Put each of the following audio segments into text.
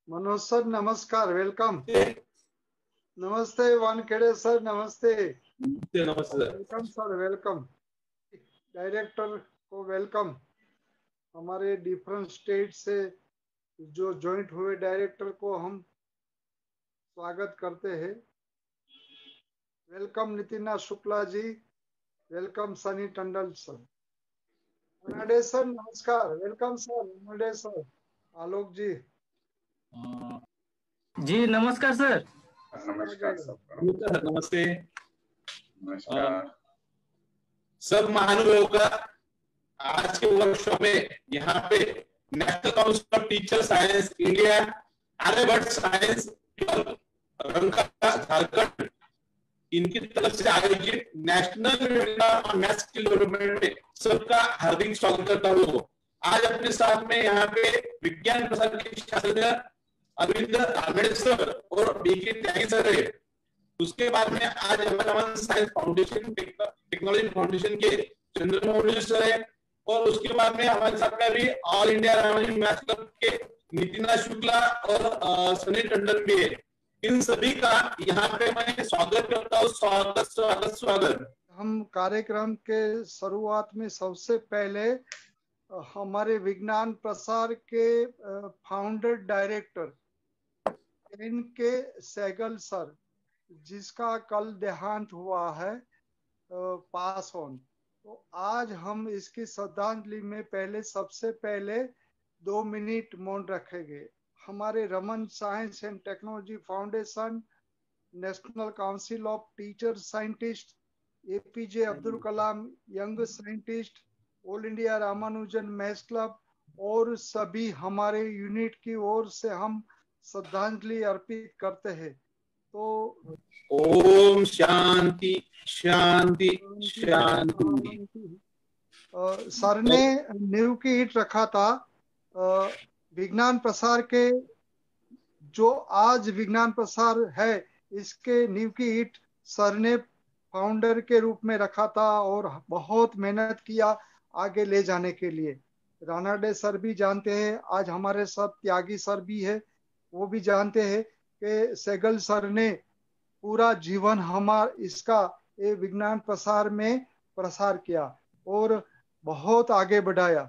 Manoj sir नमस्कार, welcome. नमस्ते Wankhede sir, नमस्ते। नमस्ते वेलकम सर, वेलकम। डायरेक्टर को वेलकम। हमारे डिफरेंट स्टेट से जो ज्वाइंट हुए डायरेक्टर को हम स्वागत करते हैं। Welcome Nitina Shukla ji, welcome Sunny Tandon sir. Anade sir नमस्कार, welcome sir. Anade sir, Alok ji जी नमस्कार सर। नमस्कार सबका। नमस्ते नमस्कार सब महानुभावों का। आज के वर्कशॉप में यहाँ पे national council of teacher science India, Aryabhatta science Ranka Jharkhand, इनकी तरफ से आयोजित नेशनल मैथ स्किल डेवलपमेंट में सबका हार्दिक स्वागत करता हूँ। आज अपने साथ में यहाँ पे विज्ञान प्रसार के शास्त्रज्ञ अरविंद आंबेडकर सर और बीके त्यागी सर है। उसके बाद में आज हमारा साइंस फाउंडेशन टेक्नोलॉजी फाउंडेशन के चंद्रमोहन सर है, और उसके बाद में हमारे साथ में भी all India Ramayan math club के नितिना शुक्ला और सनी टंडन भी है। इन सभी का यहाँ पे मैं स्वागत करता हूँ। स्वागत स्वागत स्वागत। हम कार्यक्रम के शुरुआत में सबसे पहले हमारे विज्ञान प्रसार के फाउंडर डायरेक्टर इनके सहगल सर, जिसका कल देहांत हुआ है, पास ऑन, तो आज हम इसकी श्रद्धांजलि में पहले सबसे पहले 2 मिनट मौन रखेंगे। हमारे Raman science and technology foundation, national council of teacher scientist, APJ Abdul Kalam young scientist, all India Ramanujan maths club और सभी हमारे यूनिट की ओर से हम श्रद्धांजलि अर्पित करते हैं। तो ओम शांति शांति शांति। सर ने नींव की ईंट रखा था विज्ञान प्रसार के, जो आज विज्ञान प्रसार है, इसके नींव की ईंट सर ने फाउंडर के रूप में रखा था और बहुत मेहनत किया आगे ले जाने के लिए। रानाडे सर भी जानते हैं, आज हमारे साथ त्यागी सर भी है, वो भी जानते हैं कि सहगल सर ने पूरा जीवन इसका विज्ञान प्रसार में प्रसार किया और बहुत आगे बढ़ाया।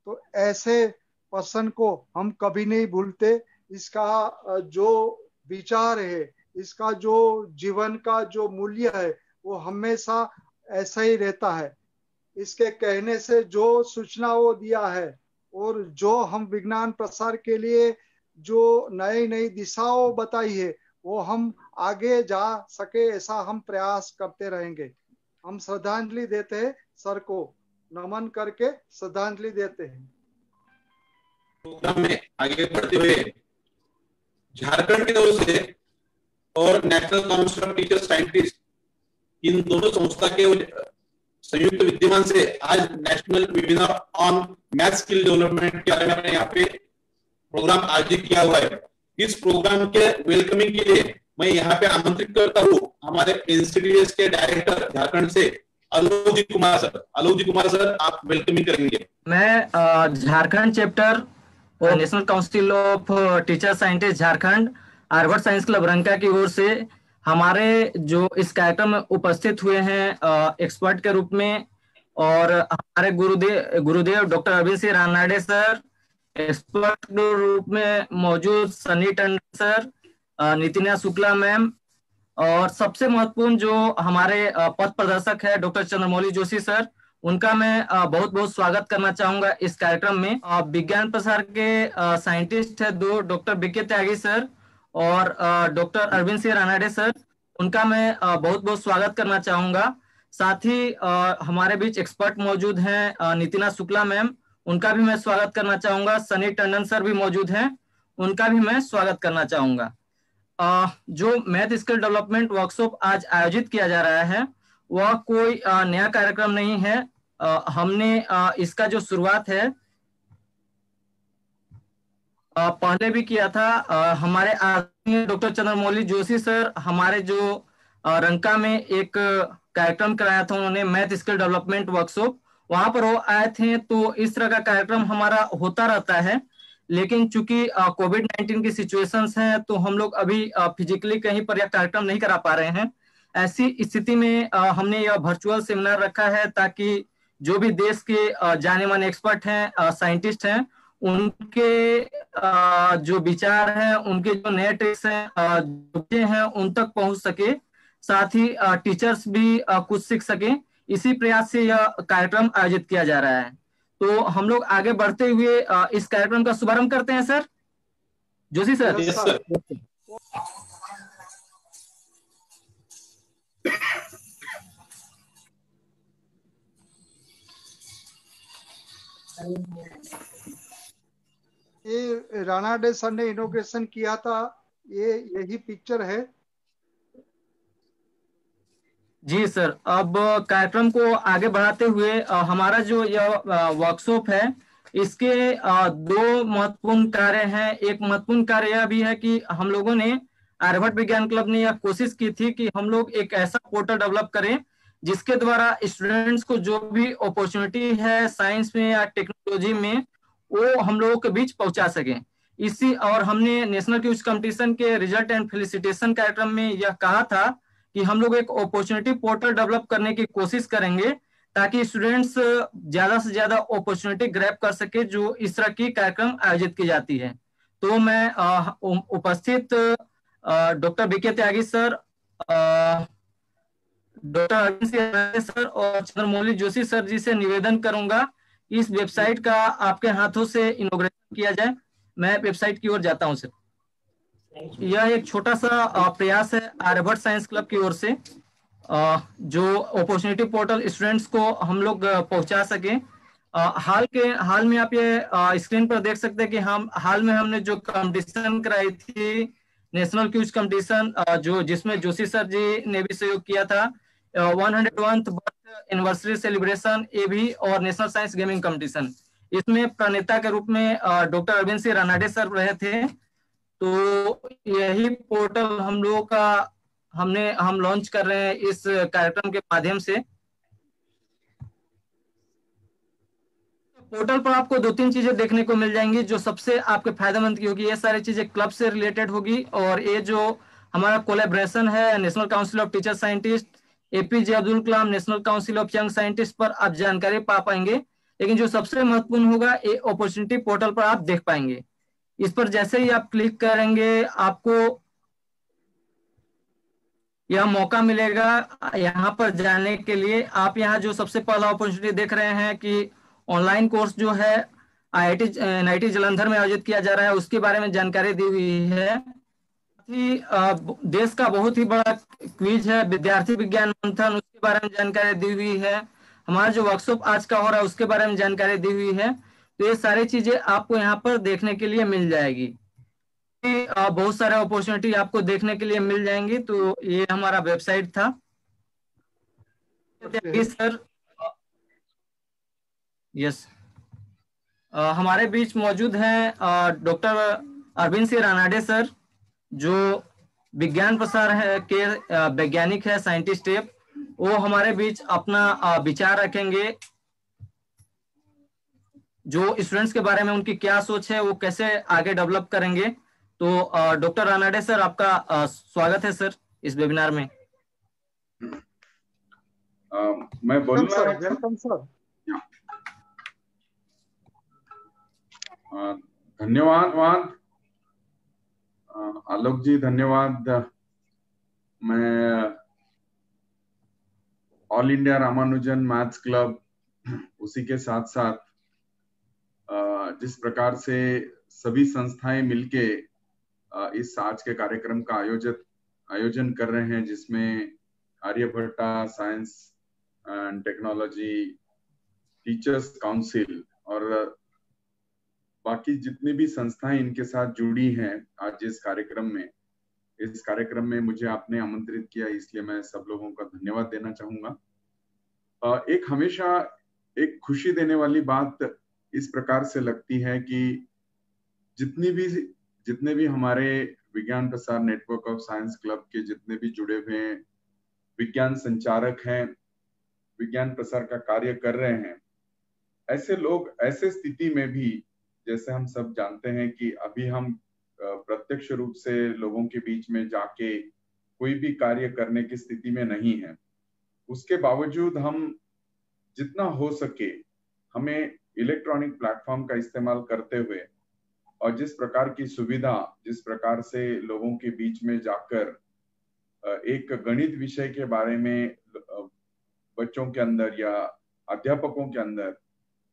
तो ऐसे पर्सन को हम कभी नहीं भूलते। इसका जो विचार है, इसका जो जीवन का जो मूल्य है, वो हमेशा ऐसा ही रहता है। इसके कहने से जो सूचना वो दिया है और जो हम विज्ञान प्रसार के लिए जो नई नई दिशाओं बताई है, वो हम आगे जा सके ऐसा हम प्रयास करते रहेंगे। हम श्रद्धांजलि देते हैं सर को, नमन करके श्रद्धांजलि देते हैं। प्रोग्राम में आगे बढ़ते हुए झारखंड की तरफ से और national council of teacher scientist, इन दोनों संस्था के संयुक्त विद्यमान से आज national webinar on math skill development के बारे में यहाँ पे प्रोग्राम आयोजित किया हुआ है। इस प्रोग्राम के वेलकमिंग के लिए मैं यहाँ पे आमंत्रित करता हूँ हमारे एनसीडीएस के डायरेक्टर झारखंड से आलोक जी कुमार सर। आलोक जी कुमार सर, आप वेलकमिंग करेंगे। मैं झारखंड चैप्टर और national council of teacher scientist Jharkhand, Aryabhatta science club Ranka की ओर से हमारे जो इस कार्यक्रम में उपस्थित हुए हैं एक्सपर्ट के रूप में, और हमारे गुरुदेव doctor Arvind Singh Ranade sir, expert के रूप में मौजूद सनी टंडन सर, नितिना शुक्ला मैम, और सबसे महत्वपूर्ण जो हमारे पथ प्रदर्शक है डॉक्टर चंद्रमौली जोशी सर, उनका मैं बहुत बहुत स्वागत करना चाहूंगा इस कार्यक्रम में। विज्ञान प्रसार के साइंटिस्ट है दो, डॉक्टर बीके त्यागी सर और डॉक्टर अरविंद सिंह रानाडे सर, उनका मैं बहुत बहुत स्वागत करना चाहूंगा। साथ ही हमारे बीच एक्सपर्ट मौजूद हैं नितिना शुक्ला मैम, उनका भी मैं स्वागत करना चाहूंगा। सनी टंडन सर भी मौजूद हैं, उनका भी मैं स्वागत करना चाहूंगा। जो मैथ स्किल डेवलपमेंट वर्कशॉप आज आयोजित किया जा रहा है, वह कोई नया कार्यक्रम नहीं है। हमने इसका जो शुरुआत है पहले भी किया था। हमारे आदरणीय डॉक्टर चंद्रमौली जोशी सर हमारे जो रंका में एक कार्यक्रम कराया था उन्होंने, मैथ स्किल डेवलपमेंट वर्कशॉप, वहां पर वो आए थे। तो इस तरह का कार्यक्रम हमारा होता रहता है, लेकिन चूंकि कोविड-19 की सिचुएशंस हैं तो हम लोग अभी फिजिकली कहीं पर यह कार्यक्रम नहीं करा पा रहे हैं। ऐसी स्थिति में हमने यह वर्चुअल सेमिनार रखा है ताकि जो भी देश के जाने माने एक्सपर्ट हैं, साइंटिस्ट हैं, उनके जो विचार हैं, उनके जो नए ट्रिक्स हैं, उन तक पहुंच सके, साथ ही टीचर्स भी कुछ सीख सके। इसी प्रयास से यह कार्यक्रम आयोजित किया जा रहा है। तो हम लोग आगे बढ़ते हुए इस कार्यक्रम का शुभारंभ करते हैं sir. Joshi sir. Yes sir. ये रानाडे सर ने इनोग्रेशन किया था, ये यही पिक्चर है। जी सर, अब कार्यक्रम को आगे बढ़ाते हुए हमारा जो यह वर्कशॉप है, इसके दो महत्वपूर्ण कार्य हैं। एक महत्वपूर्ण कार्य यह भी है कि हम लोगों ने आर्यभट्ट विज्ञान क्लब ने यह कोशिश की थी कि हम लोग एक ऐसा पोर्टल डेवलप करें जिसके द्वारा स्टूडेंट्स को जो भी अपॉर्चुनिटी है साइंस में या टेक्नोलॉजी में, वो हम लोगों के बीच पहुंचा सकें। इसी और हमने नेशनल क्विज कंपटीशन के रिजल्ट एंड फेलिसिटेशन कार्यक्रम में यह कहा था कि हम लोग एक अपॉर्चुनिटी पोर्टल डेवलप करने की कोशिश करेंगे ताकि स्टूडेंट्स ज्यादा से ज्यादा अपॉर्चुनिटी ग्रैब कर सके जो इस तरह की कार्यक्रम आयोजित की जाती है। तो मैं उपस्थित doctor BK Tyagi sir, doctor Arvind Singh sir और चंद्रमौली जोशी सर जी से निवेदन करूंगा इस वेबसाइट का आपके हाथों से इनॉग्रेशन किया जाए। मैं वेबसाइट की ओर जाता हूं सर। यह एक छोटा सा प्रयास है आर्यभट्ट साइंस क्लब की ओर से, जो अपॉर्चुनिटी पोर्टल स्टूडेंट्स को हम लोग पहुंचा सके। हाल में आप ये स्क्रीन पर देख सकते हैं कि हम हाल में हमने जो कंपटीशन कराई थी, नेशनल क्विज कंपटीशन, जो जिसमें जोशी सर जी ने भी सहयोग किया था, 101th बर्थ एनिवर्सरी सेलिब्रेशन, ये भी, और नेशनल साइंस गेमिंग कंपटीशन, इसमें प्रणेता के रूप में डॉक्टर अरविंद सिंह रानाडे सर रहे थे। तो यही पोर्टल हम लोगों का हम लॉन्च कर रहे हैं इस कार्यक्रम के माध्यम से। पोर्टल पर आपको 2-3 चीजें देखने को मिल जाएंगी जो सबसे आपके फायदेमंद की होगी। ये सारी चीजें क्लब से रिलेटेड होगी, और ये जो हमारा कोलैबोरेशन है national council of teacher scientist, APJ Abdul Kalam national council of young scientist पर आप जानकारी पा पाएंगे। लेकिन जो सबसे महत्वपूर्ण होगा, ये अपॉर्चुनिटी पोर्टल पर आप देख पाएंगे। इस पर जैसे ही आप क्लिक करेंगे, आपको यह मौका मिलेगा यहाँ पर जाने के लिए। आप यहाँ जो सबसे पहला अपॉर्चुनिटी देख रहे हैं कि ऑनलाइन कोर्स जो है NIT जालंधर में आयोजित किया जा रहा है, उसके बारे में जानकारी दी हुई है। देश का बहुत ही बड़ा क्विज है विद्यार्थी विज्ञान मंथन, उसके बारे में जानकारी दी हुई है। हमारा जो वर्कशॉप आज का हो रहा है उसके बारे में जानकारी दी हुई है। तो ये सारी चीजें आपको यहाँ पर देखने के लिए मिल जाएगी। बहुत सारे अपॉर्चुनिटी आपको देखने के लिए मिल जाएंगी। तो ये हमारा वेबसाइट था। सर यस, हमारे बीच मौजूद हैं डॉक्टर अरविंद सिंह रानाडे सर, जो विज्ञान प्रसार है के वैज्ञानिक है, साइंटिस्ट है। वो हमारे बीच अपना विचार रखेंगे, जो स्टूडेंट्स के बारे में उनकी क्या सोच है, वो कैसे आगे डेवलप करेंगे। तो डॉक्टर रानाडे सर, आपका स्वागत है सर इस वेबिनार में। मैं बोलूंगा वेलकम सर। धन्यवाद आलोक जी, धन्यवाद। मैं all India Ramanujan maths club, उसी के साथ साथ जिस प्रकार से सभी संस्थाएं मिलके इस आज के कार्यक्रम का आयोजन कर रहे हैं, जिसमें Aryabhatta science and technology teachers council और बाकी जितनी भी संस्थाएं इनके साथ जुड़ी हैं आज इस कार्यक्रम में मुझे आपने आमंत्रित किया, इसलिए मैं सब लोगों का धन्यवाद देना चाहूंगा। एक हमेशा एक खुशी देने वाली बात इस प्रकार से लगती है कि जितने भी हमारे विज्ञान प्रसार नेटवर्क ऑफ साइंस क्लब के जितने भी जुड़े हुए विज्ञान संचारक हैं, विज्ञान प्रसार का कार्य कर रहे हैं, ऐसे लोग ऐसे स्थिति में भी जैसे हम सब जानते हैं कि अभी हम प्रत्यक्ष रूप से लोगों के बीच में जाके कोई भी कार्य करने की स्थिति में नहीं है। उसके बावजूद हम जितना हो सके हमें इलेक्ट्रॉनिक प्लेटफॉर्म का इस्तेमाल करते हुए और जिस प्रकार की सुविधा, जिस प्रकार से लोगों के बीच में जाकर एक गणित विषय के बारे में बच्चों के अंदर या अध्यापकों के अंदर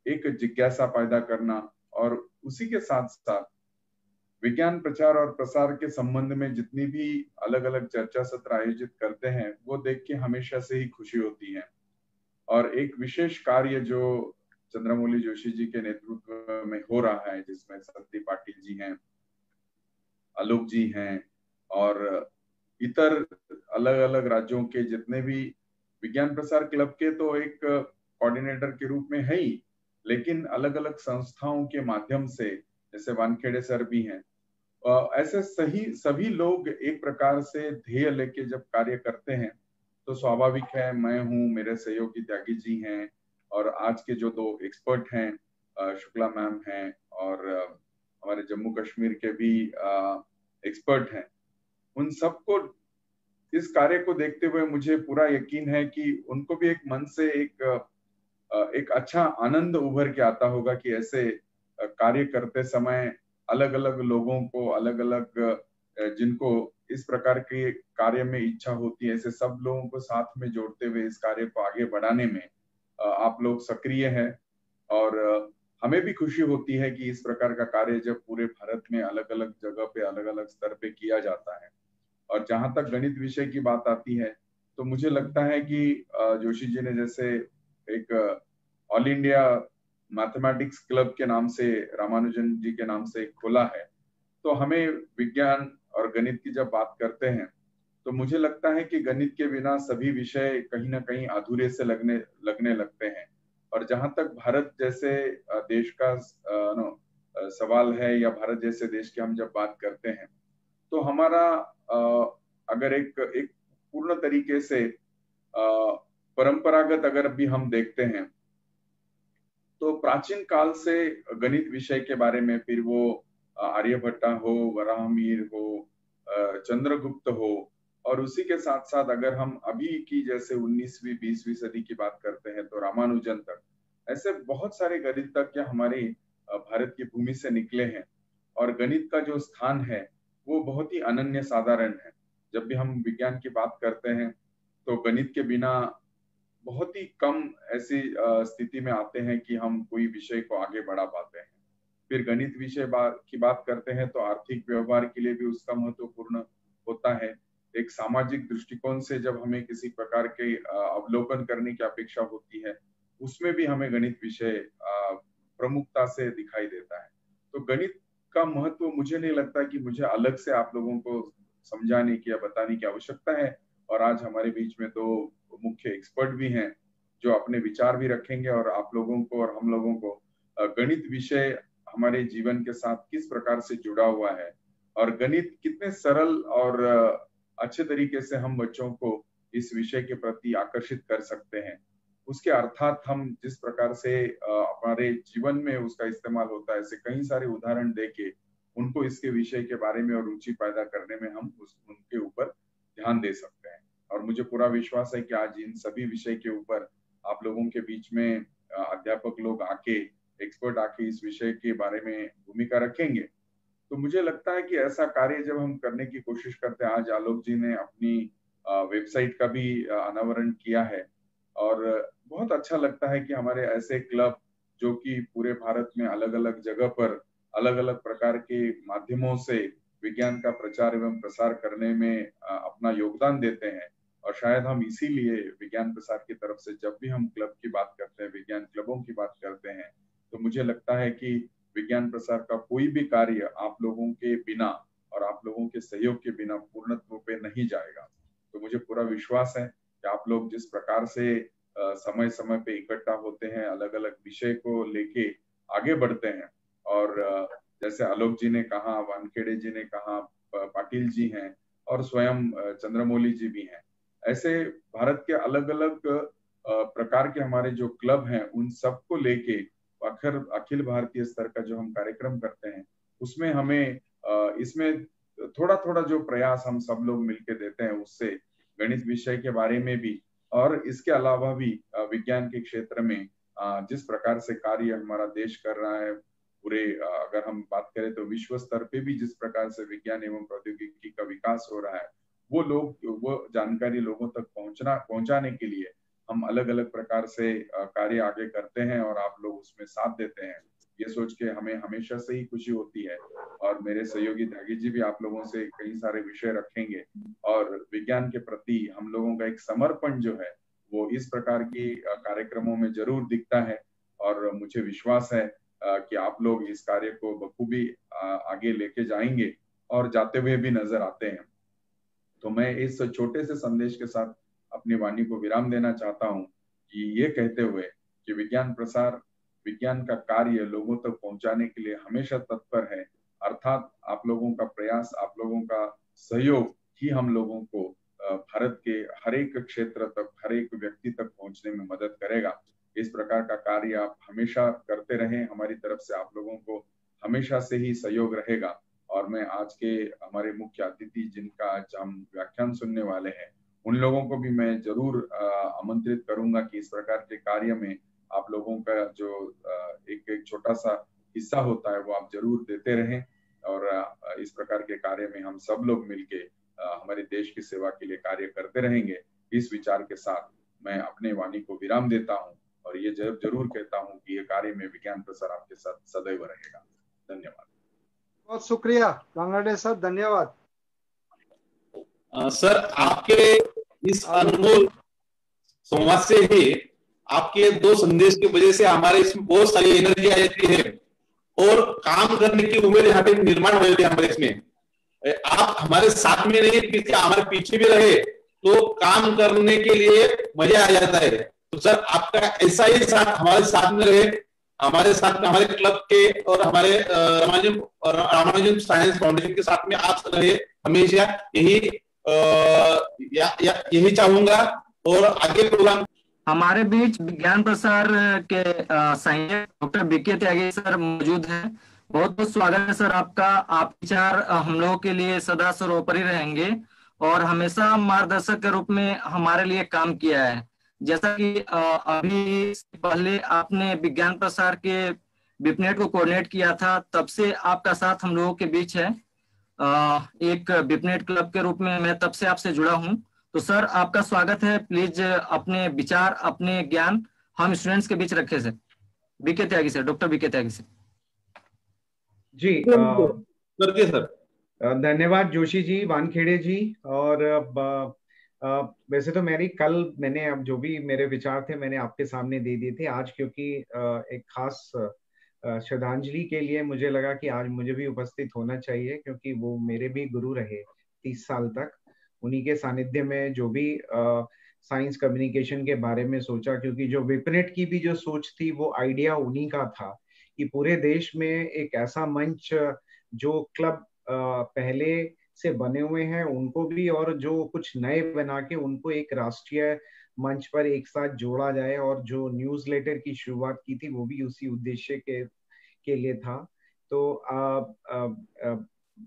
एक जिज्ञासा पैदा करना और उसी के साथ साथ विज्ञान प्रचार और प्रसार के संबंध में जितनी भी अलग अलग चर्चा सत्र आयोजित करते हैं वो देख के हमेशा से ही खुशी होती है। और एक विशेष कार्य जो चंद्रमौली जोशी जी के नेतृत्व में हो रहा है, जिसमें सत्य पाटिल जी हैं, आलोक जी हैं और इतर अलग अलग राज्यों के जितने भी विज्ञान प्रसार क्लब के तो एक कोऑर्डिनेटर के रूप में है ही, लेकिन अलग अलग संस्थाओं के माध्यम से, जैसे वानखेड़े सर भी हैं, ऐसे सभी लोग एक प्रकार से ध्येय लेके जब कार्य करते हैं तो स्वाभाविक है, मैं हूँ, मेरे सहयोगी त्यागी जी हैं और आज के जो दो एक्सपर्ट हैं, शुक्ला मैम हैं और हमारे जम्मू कश्मीर के भी एक्सपर्ट हैं, उन सबको इस कार्य को देखते हुए मुझे पूरा यकीन है कि उनको भी एक मन से एक अच्छा आनंद उभर के आता होगा कि ऐसे कार्य करते समय अलग अलग लोगों को, अलग अलग जिनको इस प्रकार के कार्य में इच्छा होती है, ऐसे सब लोगों को साथ में जोड़ते हुए इस कार्य को आगे बढ़ाने में आप लोग सक्रिय हैं। और हमें भी खुशी होती है कि इस प्रकार का कार्य जब पूरे भारत में अलग अलग जगह पे, अलग अलग स्तर पे किया जाता है। और जहां तक गणित विषय की बात आती है तो मुझे लगता है कि जोशी जी ने जैसे एक ऑल इंडिया मैथमेटिक्स क्लब के नाम से, रामानुजन जी के नाम से खोला है, तो हमें विज्ञान और गणित की जब बात करते हैं तो मुझे लगता है कि गणित के बिना सभी विषय कहीं ना कहीं अधूरे से लगने लगते हैं। और जहां तक भारत जैसे देश का सवाल है या भारत जैसे देश की हम जब बात करते हैं तो हमारा अगर एक पूर्ण तरीके से परंपरागत अगर भी हम देखते हैं तो प्राचीन काल से गणित विषय के बारे में, फिर वो आर्यभट्टा हो, वराहमिहिर हो, चंद्रगुप्त हो, और उसी के साथ साथ अगर हम अभी की जैसे 19वीं 20वीं सदी की बात करते हैं तो रामानुजन तक, ऐसे बहुत सारे गणितज्ञ हमारे भारत की भूमि से निकले हैं। और गणित का जो स्थान है वो बहुत ही अनन्य साधारण है। जब भी हम विज्ञान की बात करते हैं तो गणित के बिना बहुत ही कम ऐसी स्थिति में आते हैं कि हम कोई विषय को आगे बढ़ा पाते हैं। फिर गणित विषय की बात करते हैं तो आर्थिक व्यवहार के लिए भी उसका महत्वपूर्ण होता है। एक सामाजिक दृष्टिकोण से जब हमें किसी प्रकार के अवलोकन करने की अपेक्षा होती है, उसमें भी हमें गणित विषय प्रमुखता से दिखाई देता है। तो गणित का महत्व मुझे नहीं लगता कि मुझे अलग से आप लोगों को समझाने की या बताने की आवश्यकता है। और आज हमारे बीच में दो मुख्य एक्सपर्ट भी हैं जो अपने विचार भी रखेंगे और आप लोगों को और हम लोगों को गणित विषय हमारे जीवन के साथ किस प्रकार से जुड़ा हुआ है और गणित कितने सरल और अच्छे तरीके से हम बच्चों को इस विषय के प्रति आकर्षित कर सकते हैं, उसके अर्थात हम जिस प्रकार से हमारे जीवन में उसका इस्तेमाल होता है, ऐसे कई सारे उदाहरण देके उनको इसके विषय के बारे में और रुचि पैदा करने में हम उनके ऊपर ध्यान दे सकते हैं। और मुझे पूरा विश्वास है कि आज इन सभी विषय के ऊपर आप लोगों के बीच में अध्यापक लोग आके, एक्सपर्ट आके इस विषय के बारे में भूमिका रखेंगे। तो मुझे लगता है कि ऐसा कार्य जब हम करने की कोशिश करते हैं, आज आलोक जी ने अपनी वेबसाइट का भी अनावरण किया है और बहुत अच्छा लगता है कि हमारे ऐसे क्लब जो कि पूरे भारत में अलग अलग जगह पर अलग अलग प्रकार के माध्यमों से विज्ञान का प्रचार एवं प्रसार करने में अपना योगदान देते हैं। और शायद हम इसीलिए विज्ञान प्रसार की तरफ से जब भी हम क्लब की बात करते हैं, विज्ञान क्लबों की बात करते हैं, तो मुझे लगता है कि विज्ञान प्रसार का कोई भी कार्य आप लोगों के बिना और आप लोगों के सहयोग के बिना पूर्णत्व पे नहीं जाएगा। तो मुझे पूरा विश्वास है कि आप लोग जिस प्रकार से समय समय पे इकट्ठा होते हैं, अलग अलग विषय को लेके आगे बढ़ते हैं, और जैसे आलोक जी ने कहा, वानखेड़े जी ने कहा, पाटिल जी हैं और स्वयं चंद्रमौली जी भी हैं, ऐसे भारत के अलग अलग प्रकार के हमारे जो क्लब हैं उन सबको लेके अखिल भारतीय स्तर का जो हम कार्यक्रम करते हैं उसमें हमें इसमें थोड़ा थोड़ा जो प्रयास हम सब लोग मिलके देते हैं उससे गणित विषय के बारे में भी और इसके अलावा भी विज्ञान के क्षेत्र में जिस प्रकार से कार्य हमारा देश कर रहा है पूरे अगर हम बात करें तो विश्व स्तर पे भी जिस प्रकार से विज्ञान एवं प्रौद्योगिकी का विकास हो रहा है वो जानकारी लोगों तक पहुंचाने के लिए हम अलग अलग प्रकार से कार्य आगे करते हैं और आप लोग उसमें साथ देते हैं। ये सोच के हमें हमेशा से ही खुशी होती है और मेरे सहयोगी त्यागी जी भी आप लोगों से कई सारे विषय रखेंगे और विज्ञान के प्रति हम लोगों का एक समर्पण जो है वो इस प्रकार की कार्यक्रमों में जरूर दिखता है और मुझे विश्वास है कि आप लोग इस कार्य को बखूबी आगे लेके जाएंगे और जाते हुए भी नजर आते हैं। तो मैं इस छोटे से संदेश के साथ अपनी वाणी को विराम देना चाहता हूं कि ये कहते हुए कि विज्ञान प्रसार विज्ञान का कार्य लोगों तक पहुंचाने के लिए हमेशा तत्पर है, अर्थात आप लोगों का प्रयास, आप लोगों का सहयोग ही हम लोगों को भारत के हर एक क्षेत्र तक, हर एक व्यक्ति तक पहुंचने में मदद करेगा। इस प्रकार का कार्य आप हमेशा करते रहें, हमारी तरफ से आप लोगों को हमेशा से ही सहयोग रहेगा। और मैं आज के हमारे मुख्य अतिथि जिनका आज हम व्याख्यान सुनने वाले हैं उन लोगों को भी मैं जरूर आमंत्रित करूंगा कि इस प्रकार के कार्य में आप लोगों का जो एक छोटा सा हिस्सा होता है वो आप जरूर देते रहें और इस प्रकार के कार्य में हम सब लोग मिलके हमारे देश की सेवा के लिए कार्य करते रहेंगे। इस विचार के साथ मैं अपने वाणी को विराम देता हूं और ये जरूर कहता हूं कि ये कार्य में विज्ञान प्रसार आपके साथ सदैव रहेगा। धन्यवाद। बहुत शुक्रिया बांग्लादेश सर, धन्यवाद। सर आपके इस अनमोल संवाद से ही आपके दो संदेश की वजह से हमारे इसमें बहुत सारी एनर्जी आ जाती है और काम करने की उम्मीद यहाँ पे निर्माण हो जाती है हमारे इसमें। आप हमारे साथ में नहीं पीछे हमारे पीछे भी रहे तो काम करने के लिए मजा आ जाता है। तो सर आपका ऐसा ही साथ हमारे साथ में रहे, हमारे साथ में हमारे क्लब के और हमारे रामानुजन साइंस फाउंडेशन के साथ में आप रहे हमेशा, यही चाहूंगा। और आगे प्रोग्राम हमारे बीच विज्ञान प्रसार के scientist doctor BK Tyagi sir मौजूद हैं। बहुत बहुत स्वागत है सर आपका। आप विचार हम लोगों के लिए सदा सर्वोपरि रहेंगे और हमेशा मार्गदर्शक के रूप में हमारे लिए काम किया है। जैसा कि अभी पहले आपने विज्ञान प्रसार के विपनेट को कोऑर्डिनेट किया था, तब से आपका साथ हम लोगों के बीच है। एक विपनेट क्लब के रूप में मैं तब से आपसे जुड़ा हूं। तो सर आपका स्वागत है। प्लीज अपने विचार, अपने ज्ञान हम स्टूडेंट्स के बीच रखे sir. BK Tyagi sir, doctor BK Tyagi sir जी। करके सर धन्यवाद जोशी जी, वानखेड़े जी। और वैसे तो मैंने अब जो भी मेरे विचार थे मैंने आपके सामने दे दिए थे। आज क्योंकि एक खास श्रद्धांजलि के लिए मुझे लगा कि आज मुझे भी उपस्थित होना चाहिए, क्योंकि वो मेरे भी गुरु रहे 30 साल तक। उन्हीं के सानिध्य में जो भी साइंस कम्युनिकेशन के बारे में सोचा, क्योंकि जो विपनेट की भी जो सोच थी वो आइडिया उन्हीं का था कि पूरे देश में एक ऐसा मंच जो क्लब पहले से बने हुए हैं उनको भी और जो कुछ नए बना के उनको एक राष्ट्रीय मंच पर एक साथ जोड़ा जाए। और जो न्यूज़लेटर की शुरुआत की थी वो भी उसी उद्देश्य के लिए था। तो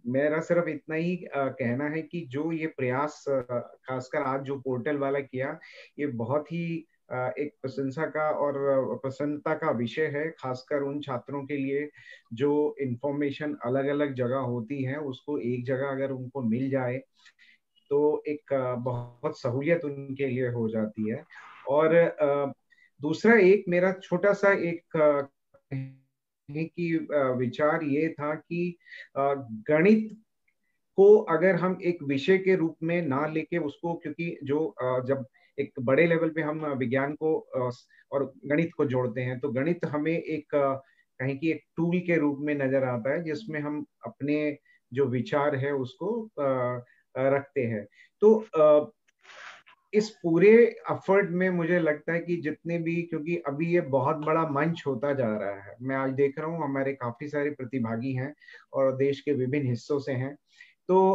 मेरा सिर्फ इतना ही कहना है कि जो ये प्रयास खासकर आज जो पोर्टल वाला किया, ये बहुत ही एक प्रशंसा का और प्रसन्नता का विषय है, खासकर उन छात्रों के लिए जो इंफॉर्मेशन अलग अलग जगह होती है उसको एक जगह अगर उनको मिल जाए तो एक बहुत सहूलियत उनके लिए हो जाती है। और दूसरा एक मेरा छोटा सा एक कि विचार ये था कि गणित को अगर हम एक विषय के रूप में ना लेके उसको, क्योंकि जो जब एक बड़े लेवल पे हम विज्ञान को और गणित को जोड़ते हैं तो गणित हमें एक कहीं की एक टूल के रूप में नजर आता है जिसमें हम अपने जो विचार है उसको रखते हैं। तो इस पूरे एफर्ट में मुझे लगता है कि जितने भी, क्योंकि अभी ये बहुत बड़ा मंच होता जा रहा है, मैं आज देख रहा हूँ हमारे काफी सारे प्रतिभागी हैं और देश के विभिन्न हिस्सों से हैं। तो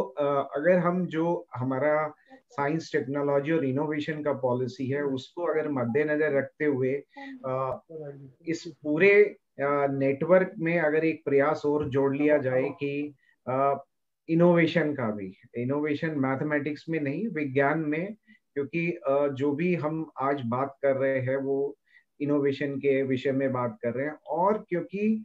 अगर हम जो हमारा साइंस टेक्नोलॉजी और इनोवेशन का पॉलिसी है उसको अगर मद्देनजर रखते हुए इस पूरे नेटवर्क में अगर एक प्रयास और जोड़ लिया जाए कि इनोवेशन का भी, इनोवेशन मैथमेटिक्स में नहीं, विज्ञान में, क्योंकि जो भी हम आज बात कर रहे हैं वो इनोवेशन के विषय में बात कर रहे हैं। और क्योंकि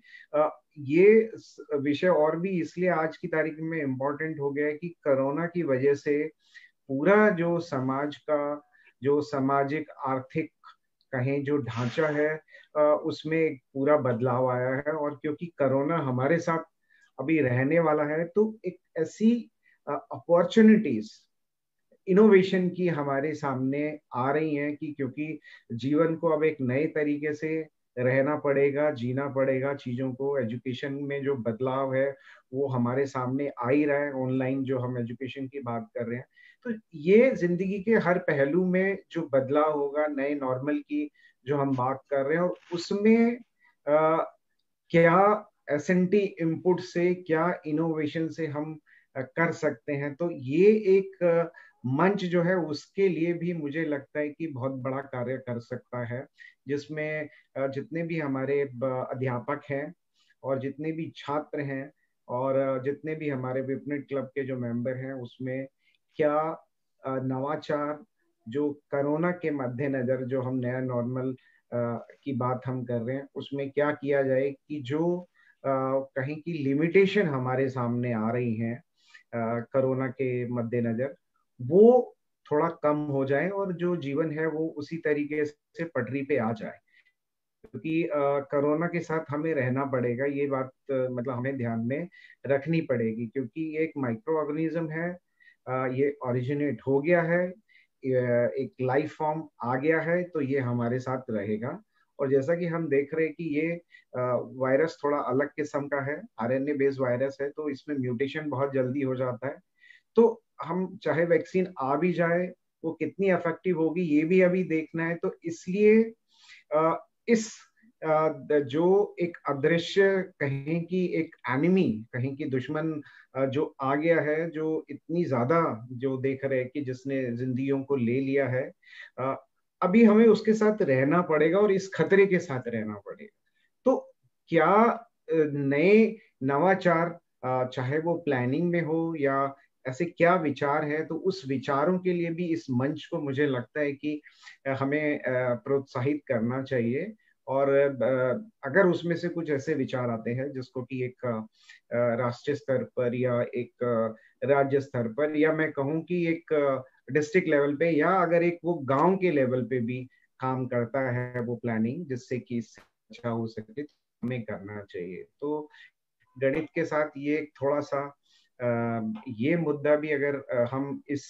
ये विषय और भी इसलिए आज की तारीख में इम्पोर्टेंट हो गया है कि कोरोना की वजह से पूरा जो समाज का जो सामाजिक आर्थिक कहें जो ढांचा है उसमें एक पूरा बदलाव आया है। और क्योंकि कोरोना हमारे साथ अभी रहने वाला है तो एक ऐसी अपॉर्चुनिटीज इनोवेशन की हमारे सामने आ रही हैं कि क्योंकि जीवन को अब एक नए तरीके से रहना पड़ेगा, जीना पड़ेगा, चीजों को, एजुकेशन में जो बदलाव है वो हमारे सामने आ ही रहा है, ऑनलाइन जो हम एजुकेशन की बात कर रहे हैं। तो ये जिंदगी के हर पहलू में जो बदलाव होगा, नए नॉर्मल की जो हम बात कर रहे हैं, और उसमें क्या एस&टी इनपुट से, क्या इनोवेशन से हम कर सकते हैं। तो ये एक मंच जो है उसके लिए भी मुझे लगता है कि बहुत बड़ा कार्य कर सकता है, जिसमें जितने भी हमारे अध्यापक हैं और जितने भी छात्र हैं और जितने भी हमारे विपणन क्लब के जो मेंबर हैं, उसमें क्या नवाचार जो कोरोना के मद्देनजर जो हम नया नॉर्मल की बात हम कर रहे हैं, उसमें क्या किया जाए कि जो कहीं की लिमिटेशन हमारे सामने आ रही हैं कोरोना के मद्देनजर, वो थोड़ा कम हो जाए और जो जीवन है वो उसी तरीके से पटरी पे आ जाए। क्योंकि कोरोना के साथ हमें रहना पड़ेगा, ये बात मतलब हमें ध्यान में रखनी पड़ेगी, क्योंकि ये एक माइक्रो ऑर्गेनिज्म है, ये ओरिजिनेट हो गया है, एक लाइफ फॉर्म आ गया है, तो ये हमारे साथ रहेगा। और जैसा कि हम देख रहे हैं कि ये वायरस थोड़ा अलग किस्म का है, आरएनए बेस्ड वायरस है, तो इसमें म्यूटेशन बहुत जल्दी हो जाता है। तो हम चाहे वैक्सीन आ भी जाए, वो कितनी इफेक्टिव होगी ये भी अभी देखना है। तो इसलिए इस जो एक अदृश्य कहें कि एक एनिमी, कहें कि दुश्मन जो आ गया है, जो इतनी ज्यादा जो देख रहे हैं कि जिसने जिंदगियों को ले लिया है, अभी हमें उसके साथ रहना पड़ेगा और इस खतरे के साथ रहना पड़ेगा। तो क्या नए नवाचार, चाहे वो प्लानिंग में हो या ऐसे क्या विचार है, तो उस विचारों के लिए भी इस मंच को मुझे लगता है कि हमें प्रोत्साहित करना चाहिए। और अगर उसमें से कुछ ऐसे विचार आते हैं जिसको कि एक राष्ट्रीय स्तर पर या एक राज्य स्तर पर, या मैं कहूँ कि एक डिस्ट्रिक्ट लेवल पे, या अगर एक वो गांव के लेवल पे भी काम करता है वो प्लानिंग, जिससे कि अच्छा हो सके, हमें करना चाहिए। तो गणित के साथ ये थोड़ा सा ये मुद्दा भी अगर हम इस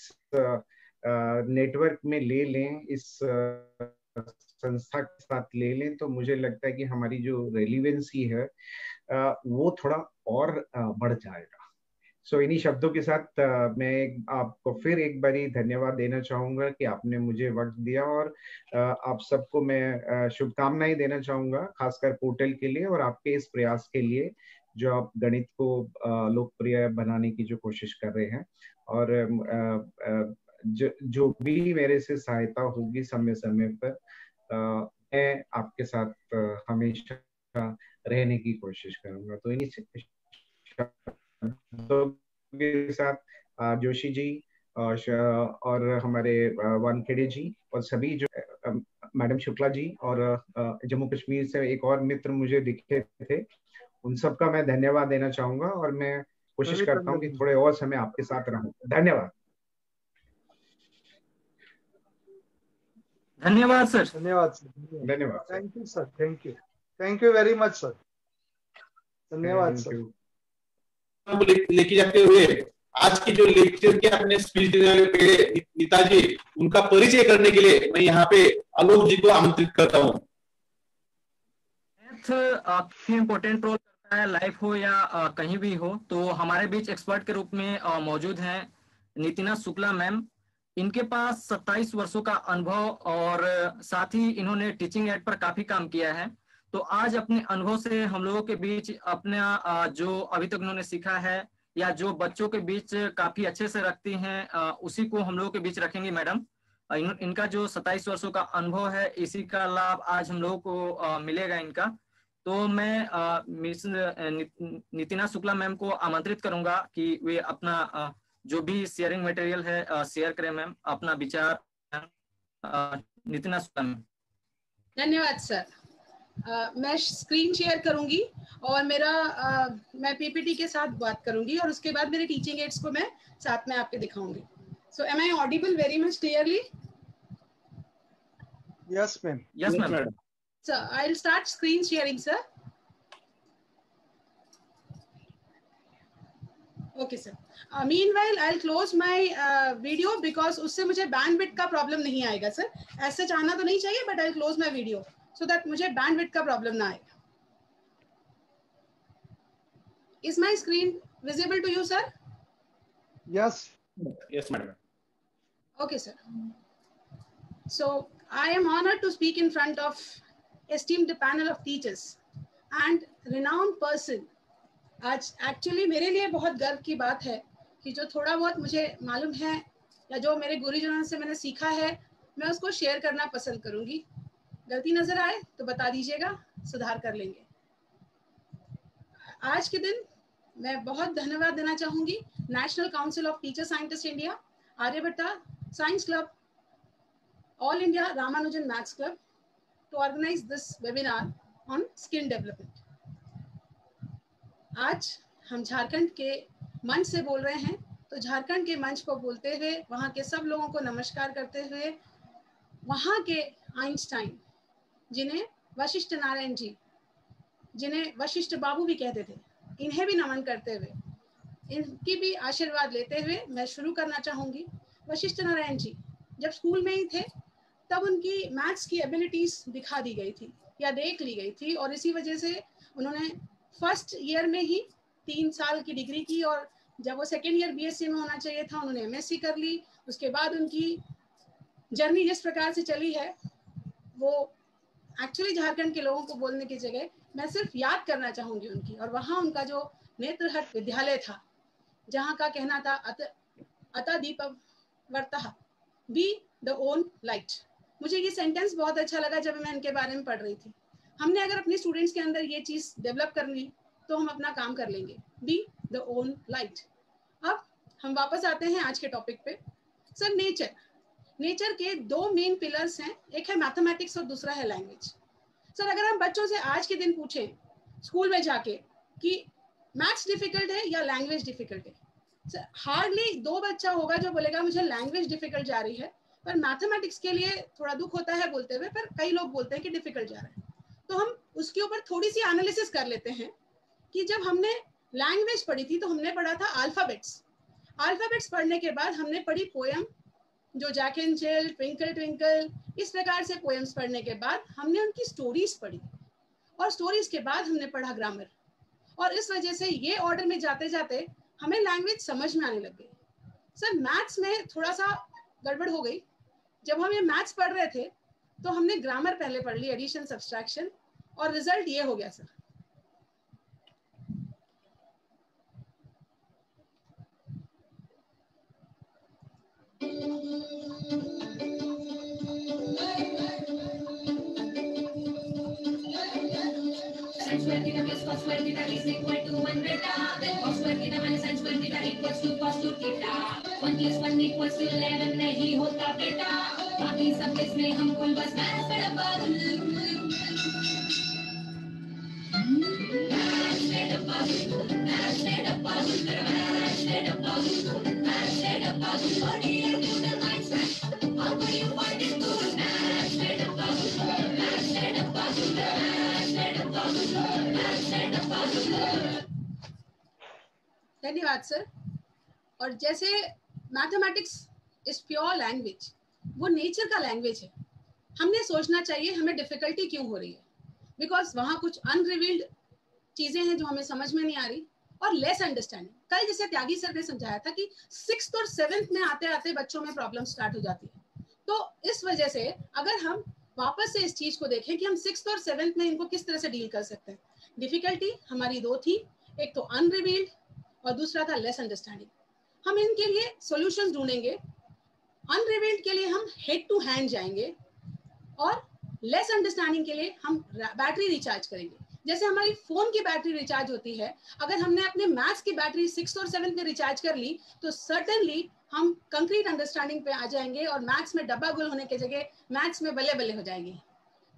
नेटवर्क में ले लें, इस संस्था के साथ ले लें, तो मुझे लगता है कि हमारी जो रेलिवेंसी है वो थोड़ा और बढ़ जाएगा। सो इन्हीं शब्दों के साथ मैं आपको फिर एक बारी धन्यवाद देना चाहूंगा कि आपने मुझे वक्त दिया, और आप सबको मैं शुभकामनाएं देना चाहूंगा, खासकर पोर्टल के लिए और आपके इस प्रयास के लिए जो आप गणित को लोकप्रिय बनाने की जो कोशिश कर रहे हैं। और जो भी मेरे से सहायता होगी समय समय पर, मैं आपके साथ हमेशा रहने की कोशिश करूंगा। तो इन्हीं के साथ जोशी जी और हमारे वानखेड़े जी और सभी जो मैडम शुक्ला जी और जम्मू कश्मीर से एक और मित्र मुझे दिखे थे, उन सबका मैं धन्यवाद देना चाहूंगा। और मैं कोशिश करता हूँ कि थोड़े और समय आपके साथ रहूं। धन्यवाद। धन्यवाद सर। धन्यवाद सर। धन्यवाद। Thank you sir. Thank you very much sir. धन्यवाद सर। लेके जाते हुए आज की जो लेक्चर के अपने स्पीच नेताजी, उनका परिचय करने के लिए मैं यहाँ पे आलोक जी को आमंत्रित करता हूँ। इम्पोर्टेंट रोल करता है, लाइफ हो या कहीं भी हो। तो हमारे बीच एक्सपर्ट के रूप में मौजूद हैं नितिना शुक्ला मैम। इनके पास 27 वर्षों का अनुभव और साथ ही इन्होंने टीचिंग एड पर काफी काम किया है। तो आज अपने अनुभव से हम लोगों के बीच अपना जो अभी तक उन्होंने सीखा है या जो बच्चों के बीच काफी अच्छे से रखती हैं, उसी को हम लोगों के बीच रखेंगे मैडम। इनका जो 27 वर्षों का अनुभव है, इसी का लाभ आज हम लोगों को मिलेगा इनका। तो मैं मिस नितिना शुक्ला मैम को आमंत्रित करूंगा कि वे अपना जो भी शेयरिंग मटेरियल है शेयर करें मैम, अपना विचार। नितिना शुक्ला मैम। धन्यवाद सर। मैं स्क्रीन शेयर करूंगी और मैं पीपीटी के साथ बात करूंगी और उसके बाद मेरे टीचिंग एड्स को मैं साथ में आपके दिखाऊंगी। So am I audible very much clearly? Yes ma'am. Yes ma'am. So I'll start screen sharing, sir. Okay, sir. Meanwhile, I'll close my video because उससे मुझे bandwidth का problem नहीं आएगा, sir. ऐसे चाहना तो नहीं चाहिए, but I'll close my video so that मुझे bandwidth का problem ना आए. Is my screen visible to you, sir? Yes. Yes, madam. Okay, sir. So I am honored to speak in front of esteemed panel of teachers and renowned person. आज actually मेरे लिए बहुत गर्व की बात है कि जो थोड़ा बहुत मुझे मालूम है या जो मेरे गुरुजनों से मैंने सीखा है, मैं उसको शेयर करना पसंद करूंगी। गलती नजर आए तो बता दीजिएगा, सुधार कर लेंगे। आज के दिन मैं बहुत धन्यवाद देना चाहूंगी national council of teacher scientist India, Aryabhatta science club, all India Ramanujan maths club to organize this webinar on skill development. आज हम झारखंड के मंच से बोल रहे हैं, तो झारखंड के मंच को बोलते हुए वहाँ के सब लोगों को नमस्कार करते हुए, वहाँ के आइंस्टाइन जिन्हें वशिष्ठ नारायण जी, जिन्हें वशिष्ठ बाबू भी कहते थे, इन्हें भी नमन करते हुए, इनकी भी आशीर्वाद लेते हुए मैं शुरू करना चाहूँगी। वशिष्ठ नारायण जी जब स्कूल में ही थे तब उनकी मैथ्स की एबिलिटीज दिखा दी गई थी या देख ली गई थी और इसी वजह से उन्होंने फर्स्ट ईयर में ही 3 साल की डिग्री की और जब वो सेकेंड ईयर बीएससी में होना चाहिए था उन्होंने एमएससी कर ली। उसके बाद उनकी जर्नी जिस प्रकार से चली है वो एक्चुअली झारखंड के लोगों को बोलने की जगह मैं सिर्फ याद करना चाहूँगी उनकी। और वहाँ उनका जो नेत्रहट विद्यालय था जहाँ का कहना था अतः दीपवर्तः बी द ओन लाइट। मुझे ये सेंटेंस बहुत अच्छा लगा जब मैं इनके बारे में पढ़ रही थी। हमने अगर अपने स्टूडेंट्स के अंदर ये चीज डेवलप कर ली तो हम अपना काम कर लेंगे, बी द ओन लाइट। अब हम वापस आते हैं आज के टॉपिक पे। सर नेचर के 2 मेन पिलर्स हैं, एक है मैथमेटिक्स और दूसरा है लैंग्वेज। सर अगर हम बच्चों से आज के दिन पूछें स्कूल में जाके कि मैथ्स डिफिकल्ट है या लैंग्वेज डिफिकल्ट है, सर हार्डली 2 बच्चा होगा जो बोलेगा मुझे लैंग्वेज डिफिकल्ट जा रही है, पर मैथमेटिक्स के लिए थोड़ा दुख होता है बोलते हुए, पर कई लोग बोलते हैं कि डिफिकल्ट जा रहा है। तो हम उसके ऊपर थोड़ी सी एनालिसिस कर लेते हैं कि जब हमने लैंग्वेज पढ़ी थी तो हमने पढ़ा था अल्फाबेट्स पढ़ने के बाद हमने पढ़ी पोएम, जो Jack and Jill, twinkle twinkle, इस प्रकार से पोएम्स पढ़ने के बाद हमने उनकी स्टोरीज पढ़ी और स्टोरीज के बाद हमने पढ़ा ग्रामर। और इस वजह से ये ऑर्डर में जाते जाते हमें लैंग्वेज समझ में आने लग गई। सर मैथ्स में थोड़ा सा गड़बड़ हो गई। जब हम ये मैथ्स पढ़ रहे थे तो हमने ग्रामर पहले पढ़ ली, एडिशन सब्सट्रैक्शन, और रिजल्ट ये हो गया सर। नहीं होता बेटा, बाकी सब इसमें हम कुल बस धन्यवाद सर। और जैसे मैथमेटिक्स इज प्योर लैंग्वेज, वो नेचर का लैंग्वेज है। हमने सोचना चाहिए हमें डिफिकल्टी क्यों हो रही है, बिकॉज वहाँ कुछ अनरिवील्ड चीजें हैं जो हमें समझ में नहीं आ रही और लेस अंडरस्टैंडिंग। कल जैसे त्यागी सर ने समझाया था कि 6th और 7th में आते आते बच्चों में प्रॉब्लम स्टार्ट हो जाती है। तो इस वजह से अगर हम वापस से इस चीज को देखें कि हम 6th और 7th में इनको किस तरह से डील कर सकते हैं। डिफिकल्टी हमारी 2 थी, एक तो अनरिवील्ड और दूसरा था लेस अंडरस्टैंडिंग। हम इनके लिए सॉल्यूशंस ढूंढेंगे। अनरिवील्ड के लिए हम हेड टू हैंड जाएंगे और लेस अंडरस्टैंडिंग के लिए हम बैटरी रिचार्ज करेंगे। जैसे हमारी फोन की बैटरी रिचार्ज होती है, अगर हमने अपने मैथ्स की बैटरी 6 और 7 पे रिचार्ज कर ली तो सर्टेनली हम कंक्रीट अंडरस्टैंडिंग पे आ जाएंगे और मैथ्स में डब्बा गुल होने की जगह मैथ्स में बल्ले बल्ले हो जाएंगे।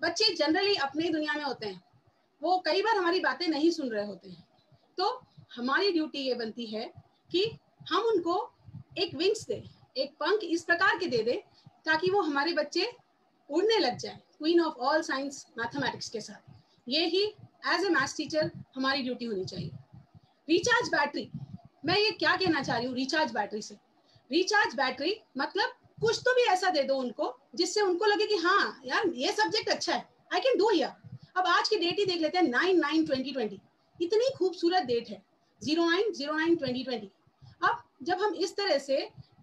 बच्चे जनरली अपनी दुनिया में होते हैं, वो कई बार हमारी बातें नहीं सुन रहे होते हैं, तो हमारी ड्यूटी ये बनती है कि हम उनको एक विंग्स दे, एक पंख इस प्रकार के दे दे ताकि वो हमारे बच्चे उड़ने लग जाए queen of all science mathematics के साथ। ये ही एज ए मैथ्स टीचर हमारी ड्यूटी होनी चाहिए। रिचार्ज बैटरी, मैं ये क्या कहना चाह रही हूँ रिचार्ज बैटरी से? रिचार्ज बैटरी मतलब कुछ तो भी ऐसा दे दो उनको जिससे उनको लगे कि हाँ यार ये सब्जेक्ट अच्छा है, आई कैन डू हियर। अब आज की डेट ही देख लेते हैं, 9/9/2020, इतनी खूबसूरत डेट है, 09/09/2020। अब जब हम इस तरह से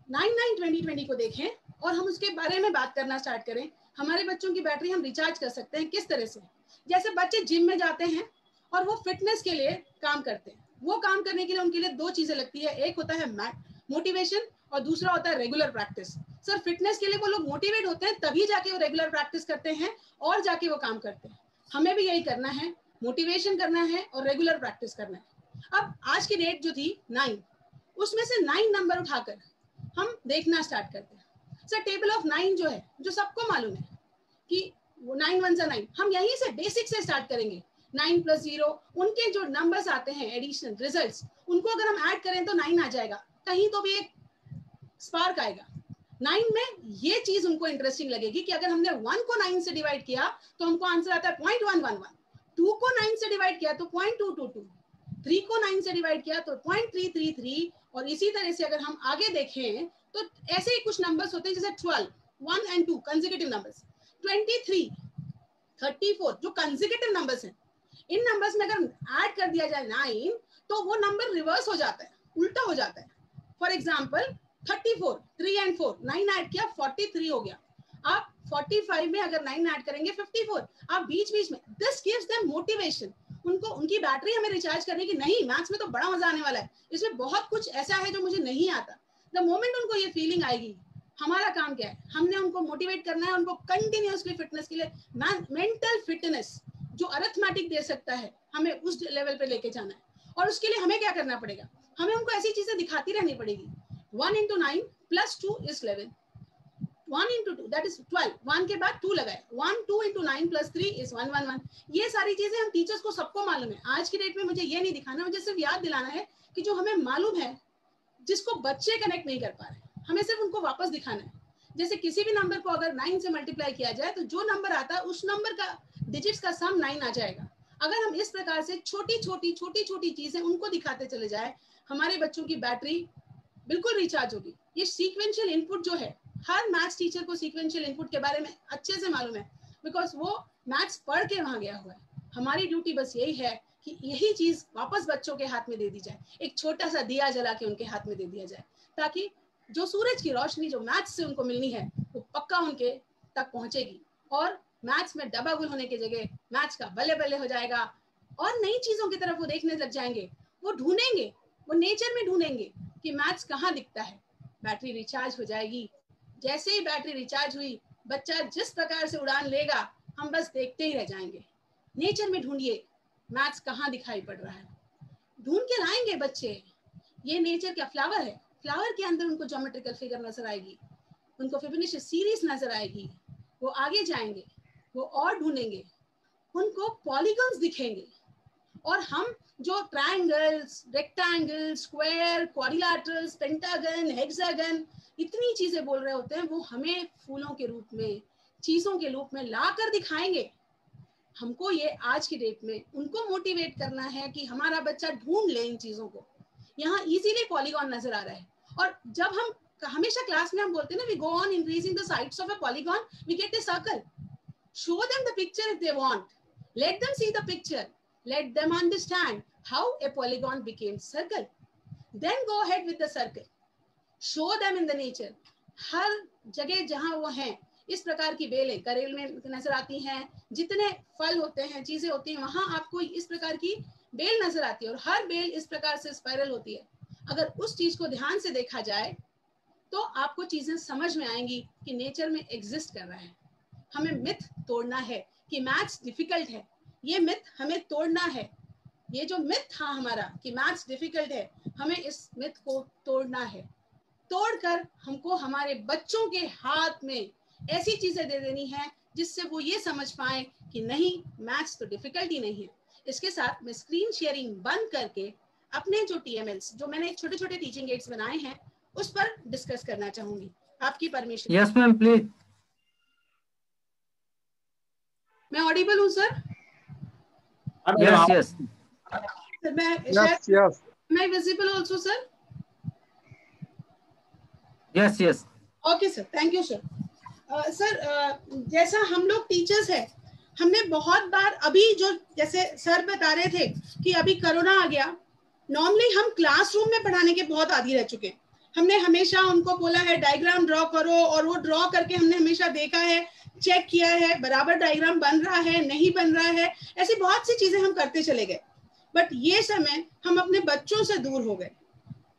9/9/2020 को देखें और हम उसके बारे में बात करना स्टार्ट करें, हमारे बच्चों की बैटरी हम रिचार्ज कर सकते हैं किस तरह से? जैसे बच्चे जिम में जाते हैं और वो फिटनेस के लिए काम करते हैं, वो काम करने के लिए उनके लिए दो चीजें लगती है, एक होता है मोटिवेशन और दूसरा होता है रेगुलर प्रैक्टिस। सर फिटनेस के लिए वो लोग मोटिवेट होते हैं तभी जाके वो रेगुलर प्रैक्टिस करते हैं और जाके वो काम करते हैं। हमें भी यही करना है, मोटिवेशन करना है और रेगुलर प्रैक्टिस करना है। अब आज की डेट जो थी 9, उसमें से 9 नंबर उठाकर हम देखना स्टार्ट करते हैं। सर टेबल ऑफ 9 जो है, जो सबको मालूम है कि 9 1 9, हम यहीं से बेसिक से स्टार्ट करेंगे। 9 + 0 उनके जो नंबर्स आते हैं एडिशन रिजल्ट्स, उनको अगर हम ऐड करें तो 9 आ जाएगा, कहीं तो भी एक स्पार्क आएगा। 9 में ये चीज उनको इंटरेस्टिंग लगेगी कि अगर हमने 1 को 9 से डिवाइड किया तो हमको आंसर आता है 0.111, 2 को 9 से डिवाइड किया तो 0.222, 3 को 9 से डिवाइड किया तो 0.333, और इसी तरह से अगर हम आगे देखें तो ऐसे ही कुछ नंबर्स होते हैं जैसे 12, 1 and 2 कंसेक्यूटिव नंबर्स, 23, 34 जो कंसेक्यूटिव नंबर्स हैं। इन नंबर्स में अगर ऐड कर दिया जाए 9 तो वो नंबर रिवर्स हो जाता है, उल्टा हो जाता है। फॉर एग्जाम्पल 34, 3 and 4, 9 ऐड किया 43 हो गया। आप 45 में अगर 9 ऐड करेंगे 54। आप बीच बीच में, दिस गिव्स देम मोटिवेशन, उनको उनकी बैटरी हमें रिचार्ज करने की, नहीं मैथ्स में तो बड़ा मजा आने वाला है, इसमें बहुत कुछ ऐसा है जो मुझे नहीं आता। द मोमेंट उनको ये फीलिंग आएगी, हमारा काम क्या है, हमने उनको मोटिवेट करना है, उनको कंटिन्यूअसली फिटनेस के लिए, मेंटल फिटनेस जो अरिथमेटिक दे सकता है, हमें उस लेवल पे लेके जाना है। और उसके लिए हमें क्या करना पड़ेगा, हमें उनको ऐसी चीजें दिखाती रहनी पड़ेगी। 1 × 9 + 2 is 11, 1 × 2 that is 12, 1 के बाद 2 लगाए, 1 2 × 9 + 3 is 111। ये सारी चीजें हम टीचर्स को सबको मालूम है। आज की डेट में मुझे ये नहीं दिखाना, मुझे सिर्फ याद दिलाना है कि जो हमें मालूम है, जिसको बच्चे कनेक्ट नहीं कर पा रहे, हमें सिर्फ उनको वापस दिखाना है। जैसे किसी भी नंबर को अगर 9 से मल्टीप्लाई किया जाए तो जो नंबर आता है उस नंबर का डिजिट्स का सम 9 आ जाएगा। अगर हम इस प्रकार से छोटी छोटी चीजें उनको दिखाते चले जाए, हमारे बच्चों की बैटरी बिल्कुल रिचार्ज होगी। ये सीक्वेंशियल इनपुट जो है, हर मैथ्स टीचर को सीक्वेंशियल इनपुट के बारे में अच्छे से मालूम है, बिकॉज वो मैथ्स पढ़ के वहां गया हुआ है। हमारी ड्यूटी बस यही है कि यही चीज वापस बच्चों के हाथ में दे दी जाए, एक छोटा सा दिया जला के उनके हाथ में दे दिया जाए, ताकि जो सूरज की रोशनी जो मैथ्स से उनको मिलनी है वो पक्का उनके तक पहुंचेगी, और मैथ्स में डबा गुल होने की जगह मैथ्स का बल्ले बल्ले हो जाएगा, और नई चीजों की तरफ वो देखने लग जाएंगे। वो ढूंढेंगे, वो नेचर में ढूंढेंगे कि मैथ्स कहाँ दिखता है। बैटरी रिचार्ज हो जाएगी। जैसे ही बैटरी रिचार्ज हुई, बच्चा जिस प्रकार से उड़ान लेगा, हम बस देखते ही रह जाएंगे। नेचर में ढूंढिए मैथ्स कहाँ दिखाई पड़ रहा है, ढूंढ के लाएंगे बच्चे। ये नेचर का फ्लावर है, फ्लावर के अंदर उनको ज्योमेट्रिकल फिगर नजर आएगी, उनको फिबोनाची सीरीज नजर आएगी, वो आगे जाएंगे, वो और ढूंढेंगे, उनको पॉलीगन्स दिखेंगे, और हम जो triangles, rectangle, square, quadrilaterals, pentagon, hexagon, इतनी चीजें बोल रहे होते हैं, वो हमें फूलों के रूप में, चीजों के रूप में ला कर दिखाएंगे। हमको ये आज की डेट में उनको मोटिवेट करना है कि हमारा बच्चा ढूंढ ले इन चीजों को। यहाँ इजीली पॉलीगॉन नजर आ रहा है, और जब हम हमेशा क्लास में हम बोलते हैं ना, we go on increasing the sides of a polygon, we get a circle. Show them the picture if they want, let them see the picture, let them understand how a polygon became circle, then go ahead with the circle, show them in the nature। हर जगह जहां वो हैं, इस प्रकार की बेलें करेल में नजर आती हैं, जितने फल होते हैं, चीजें होती हैं, वहां आपको इस प्रकार की बेल नजर आती है, और हर बेल इस प्रकार से स्पाइरल होती है। अगर उस चीज को ध्यान से देखा जाए तो आपको चीजें समझ में आएंगी कि नेचर में एग्जिस्ट कर रहा है। हमें मिथ तोड़ना है कि मैथ्स डिफिकल्ट है, ये मिथ हमें तोड़ना है। ये जो मिथ था हमारा कि मैथ्स डिफिकल्ट है, हमें इस मिथ को तोड़ना है। तोड़कर हमको हमारे बच्चों के हाथ में ऐसी चीजें दे देनी है जिससे वो ये समझ पाए कि नहीं, मैथ्स तो डिफिकल्ट ही नहीं है। इसके साथ मैं स्क्रीन शेयरिंग बंद करके अपने जो TMLs, जो मैंने छोटे छोटे टीचिंग एड्स बनाए हैं, उस पर डिस्कस करना चाहूंगी। आपकी परमिशन? Yes ma'am, please. मैं ऑडिबल हूँ सर? यस यस सर मैं यस यस मैं visible also sir? Yes yes okay sir, thank you sir. Sir जैसा हम लोग टीचर्स हैं, हमने बहुत बार, अभी जो जैसे सर बता रहे थे कि अभी कोरोना आ गया, नॉर्मली हम क्लासरूम में पढ़ाने के बहुत आदी रह चुके हैं। हमने हमेशा उनको बोला है डायग्राम ड्रॉ करो, और वो ड्रॉ करके हमने हमेशा देखा है, चेक किया है बराबर डायग्राम बन रहा है नहीं बन रहा है, ऐसी बहुत सी चीजें हम करते चले गए। बट ये समय हम अपने बच्चों से दूर हो गए।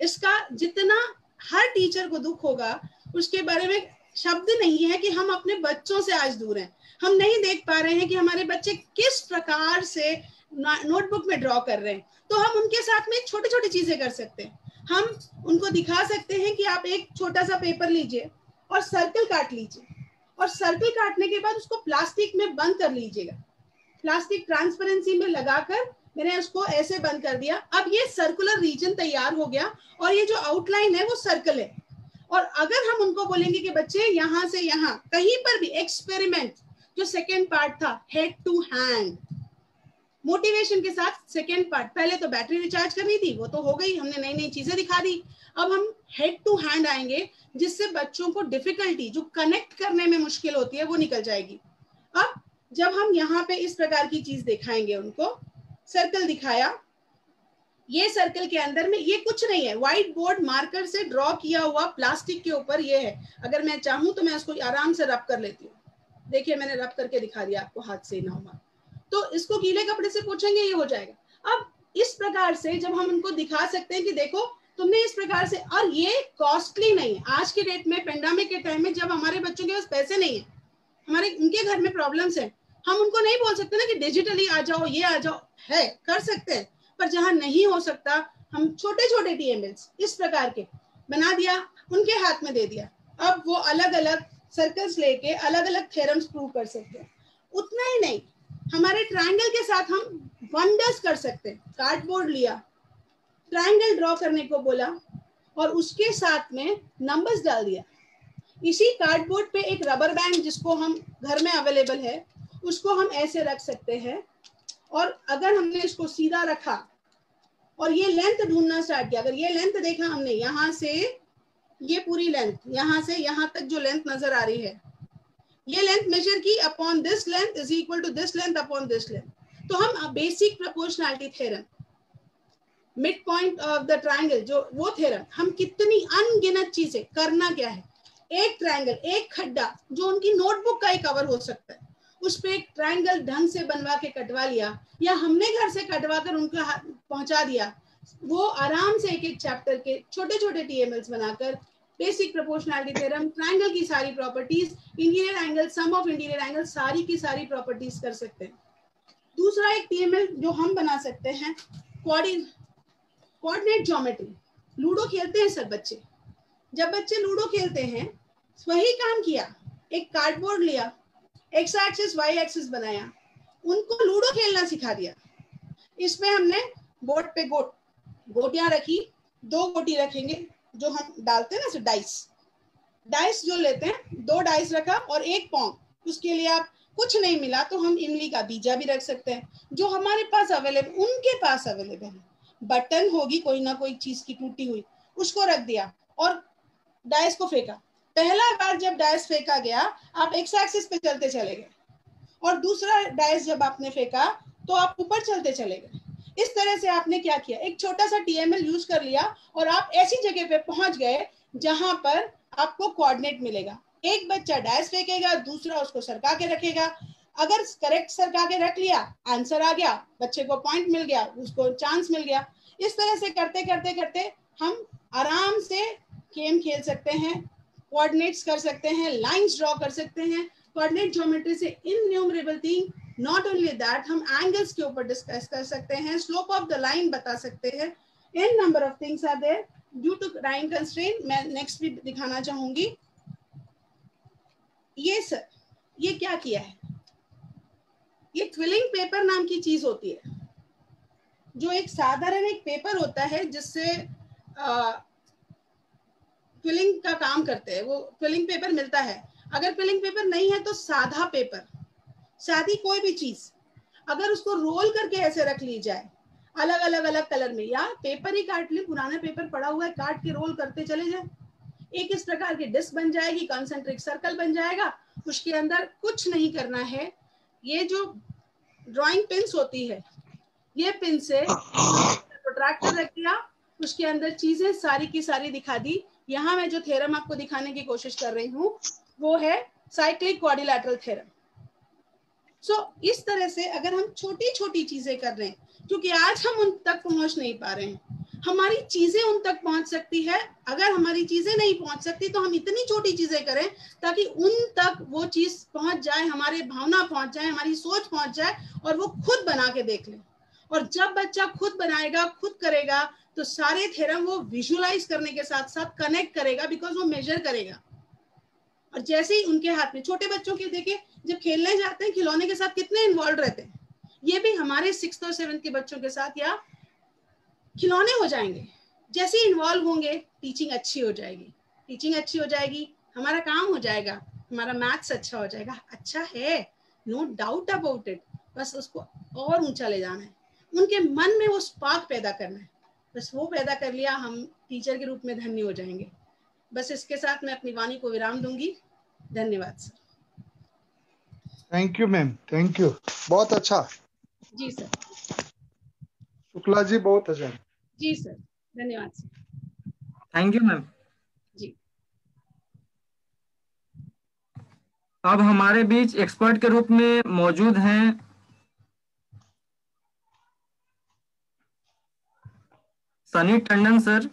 इसका जितना हर टीचर को दुख होगा, उसके बारे में शब्द नहीं है कि हम अपने बच्चों से आज दूर हैं। हम नहीं देख पा रहे हैं कि हमारे बच्चे किस प्रकार से नोटबुक में ड्रॉ कर रहे हैं। तो हम उनके साथ में छोटी छोटी चीजें कर सकते हैं। हम उनको दिखा सकते हैं कि आप एक छोटा सा पेपर लीजिए और सर्कल काट लीजिए, और सर्कल काटने के बाद उसको प्लास्टिक में बंद कर लीजिएगा। प्लास्टिक ट्रांसपेरेंसी में लगाकर मैंने उसको ऐसे बंद कर दिया। अब ये सर्कुलर रीजन तैयार हो गया और ये जो आउटलाइन है वो सर्कल है। और अगर हम उनको बोलेंगे कि बच्चे यहाँ से यहाँ कहीं पर भी एक्सपेरिमेंट, जो सेकेंड पार्ट था हेड टू हैंड, मोटिवेशन के साथ सेकेंड पार्ट, पहले तो बैटरी रिचार्ज करनी थी, वो तो हो गई, हमने नई नई चीजें दिखा दी। अब हम हेड टू हैंड आएंगे, जिससे बच्चों को डिफिकल्टी, जो कनेक्ट करने में मुश्किल होती है, वो निकल जाएगी। अब जब हम यहाँ पे इस प्रकार की चीज दिखाएंगे, उनको सर्कल दिखाया, ये सर्कल के अंदर में ये कुछ नहीं है, व्हाइट बोर्ड मार्कर से ड्रॉ किया हुआ प्लास्टिक के ऊपर ये है। अगर मैं चाहूं तो मैं इसको आराम से रब कर लेती हूँ। देखिए मैंने रब करके दिखा दिया आपको, हाथ से ना हुआ तो इसको गीले कपड़े से पोंछेंगे, ये हो जाएगा। अब इस प्रकार से जब हम उनको दिखा सकते हैं कि देखो तुमने इस प्रकार से, और ये कॉस्टली नहीं है। आज के डेट में, पेंडेमिक के टाइम में, जब हमारे बच्चों के पास पैसे नहीं है, हमारे उनके घर में प्रॉब्लम्स है, हम उनको नहीं बोल सकते ना कि डिजिटली आ जाओ, ये आ जाओ, है कर सकते हैं। पर जहां नहीं हो सकता, हम छोटे छोटे TMLs इस प्रकार के बना दिया, उनके हाथ में दे दिया। अब वो अलग अलग सर्कल्स लेके अलग अलग थ्योरम्स प्रूव कर सकते हैं। उतना ही नहीं, हमारे ट्रायंगल के साथ हम वंडर्स कर सकते हैं। कार्डबोर्ड लिया, ट्रायंगल ड्रॉ करने को बोला, और उसके साथ में नंबर्स डाल दिया। इसी कार्डबोर्ड पे एक रबर बैंड, जिसको हम घर में अवेलेबल है, उसको हम ऐसे रख सकते हैं। और अगर हमने इसको सीधा रखा और ये लेंथ ढूंढना स्टार्ट किया, अगर ये लेंथ देखा हमने, यहाँ से ये पूरी लेंथ, यहाँ से यहाँ तक जो लेंथ नजर आ रही है, ये लेंथ मेजर की upon this length is equal to this length upon this length. तो हम basic proportionality theorem, mid point of the triangle, जो वो थ्योरम, हम कितनी अनगिनत चीजें, करना क्या है, एक ट्रायंगल, एक खड्डा जो उनकी नोटबुक का ही कवर हो सकता है, उस पे एक ट्रायंगल ढंग से बनवा के कटवा लिया, या हमने घर से कटवा कर उनको पहुंचा दिया। वो आराम से एक एक चैप्टर के छोटे छोटे TMLs बनाकर बेसिक प्रोपोर्शनैलिटी थ्योरम, ट्रायंगल की सारी properties, interior angle, sum of interior angle, सारी की सारी प्रॉपर्टीज कर सकते हैं। दूसरा एक TML जो हम बना सकते हैं, कोऑर्डिनेट ज्योमेट्री। लूडो खेलते हैं सर बच्चे, जब बच्चे लूडो खेलते हैं, वही काम किया, एक कार्डबोर्ड लिया, एक्स एक्सिस वाई एक्सिस बनाया, उनको लूडो खेलना सिखा दिया। इसमें हमने बोर्ड पे गोटियां रखी, 2 गोटी रखेंगे जो हम डालते हैं ना, डाइस जो लेते हैं, 2 डाइस रखा और एक पॉन्ग। उसके लिए आप कुछ नहीं मिला तो हम इमली का बीजा भी रख सकते हैं, जो हमारे पास अवेलेबल, उनके पास अवेलेबल है। बटन होगी कोई ना कोई चीज की टूटी हुई, उसको रख दिया और डाइस को फेंका। पहला बार जब डाइस फेंका गया, आप एक्स एक्सिस पे चलते चले गए, और दूसरा डाइस जब आपने फेंका तो आप ऊपर चलते चले गए। इस तरह से आपने क्या किया, एक छोटा सा TML यूज कर लिया, और आप ऐसी जगह पे पहुंच गए जहां पर आपको कोऑर्डिनेट मिलेगा। एक बच्चा डाइस फेंकेगा, दूसरा उसको सरका के रखेगा। अगर करेक्ट सरका के रख लिया, आंसर आ गया, बच्चे को पॉइंट मिल गया, उसको चांस मिल गया। इस तरह से करते करते करते हम आराम से गेम खेल सकते हैं, कोऑर्डिनेट्स कर सकते हैं, लाइंस ड्रॉ कर सकते हैं। कोऑर्डिनेट ज्योमेट्री से innumerable thing not only that, हम एंगल्स के ऊपर डिस्कस कर सकते हैं, स्लोप ऑफ द लाइन बता सकते हैं, in number of things are there due to time constraint. मैं नेक्स्ट भी दिखाना चाहूंगी। ये सर, ये क्या किया है, ये क्विलिंग पेपर नाम की चीज होती है, जो एक साधारण एक पेपर होता है जिससे क्विलिंग का काम करते हैं। वो क्विलिंग पेपर मिलता है। अगर क्विलिंग पेपर नहीं है तो साधा पेपर, सादी कोई भी चीज अगर उसको रोल करके ऐसे रख ली जाए अलग अलग अलग कलर में, या पेपर ही काट ले, पुराना पेपर पड़ा हुआ है, काट के रोल करते चले जाए, एक इस प्रकार की डिस्क बन जाएगी, कॉन्सेंट्रिक सर्कल बन जाएगा। उसके अंदर कुछ नहीं करना है। ये जो ड्राइंग पिन्स होती है, ये पिन से प्रोट्रैक्टर रख दिया, उसके अंदर चीजें सारी की सारी दिखा दी। यहाँ मैं जो थ्योरम आपको दिखाने की कोशिश कर रही हूँ वो है साइक्लिक क्वाड्रिलैटरल थ्योरम। इस तरह से अगर हम छोटी छोटी चीजें कर रहे हैं, क्योंकि आज हम उन तक पहुंच नहीं पा रहे हैं, हमारी चीजें उन तक पहुंच सकती है। अगर हमारी चीजें नहीं पहुंच सकती तो हम इतनी छोटी चीजें करें ताकि उन तक वो चीज पहुंच जाए, हमारे भावना पहुंच जाए, हमारी सोच पहुंच जाए और वो खुद बना के देख ले। और जब बच्चा खुद बनाएगा, खुद करेगा, तो सारे थ्योरम वो विजुअलाइज करने के साथ साथ कनेक्ट करेगा, बिकॉज वो मेजर करेगा। और जैसे ही उनके हाथ में, छोटे बच्चों के देखिए जब खेलने जाते हैं खिलौने के साथ कितने इन्वॉल्व रहते हैं, ये भी हमारे 6th और 7th के बच्चों के साथ या खिलौने हो जाएंगे। जैसे ही इन्वॉल्व होंगे टीचिंग अच्छी हो जाएगी, टीचिंग अच्छी हो जाएगी, हमारा काम हो जाएगा, हमारा मैथ्स अच्छा हो जाएगा। अच्छा है, नो डाउट अबाउट इट, बस उसको और ऊंचा ले जाना है, उनके मन में वो स्पार्क पैदा करना है। बस वो पैदा कर लिया, हम टीचर के रूप में धन्य हो जाएंगे। बस इसके साथ मैं अपनी वाणी को विराम दूंगी। धन्यवाद sir. Thank you ma'am, thank you, बहुत अच्छा। जी सर। शुक्ला जी बहुत अच्छा। जी सर, धन्यवाद सर। Thank you ma'am. जी। अब हमारे बीच एक्सपर्ट के रूप में मौजूद हैं सनी टंडन सर,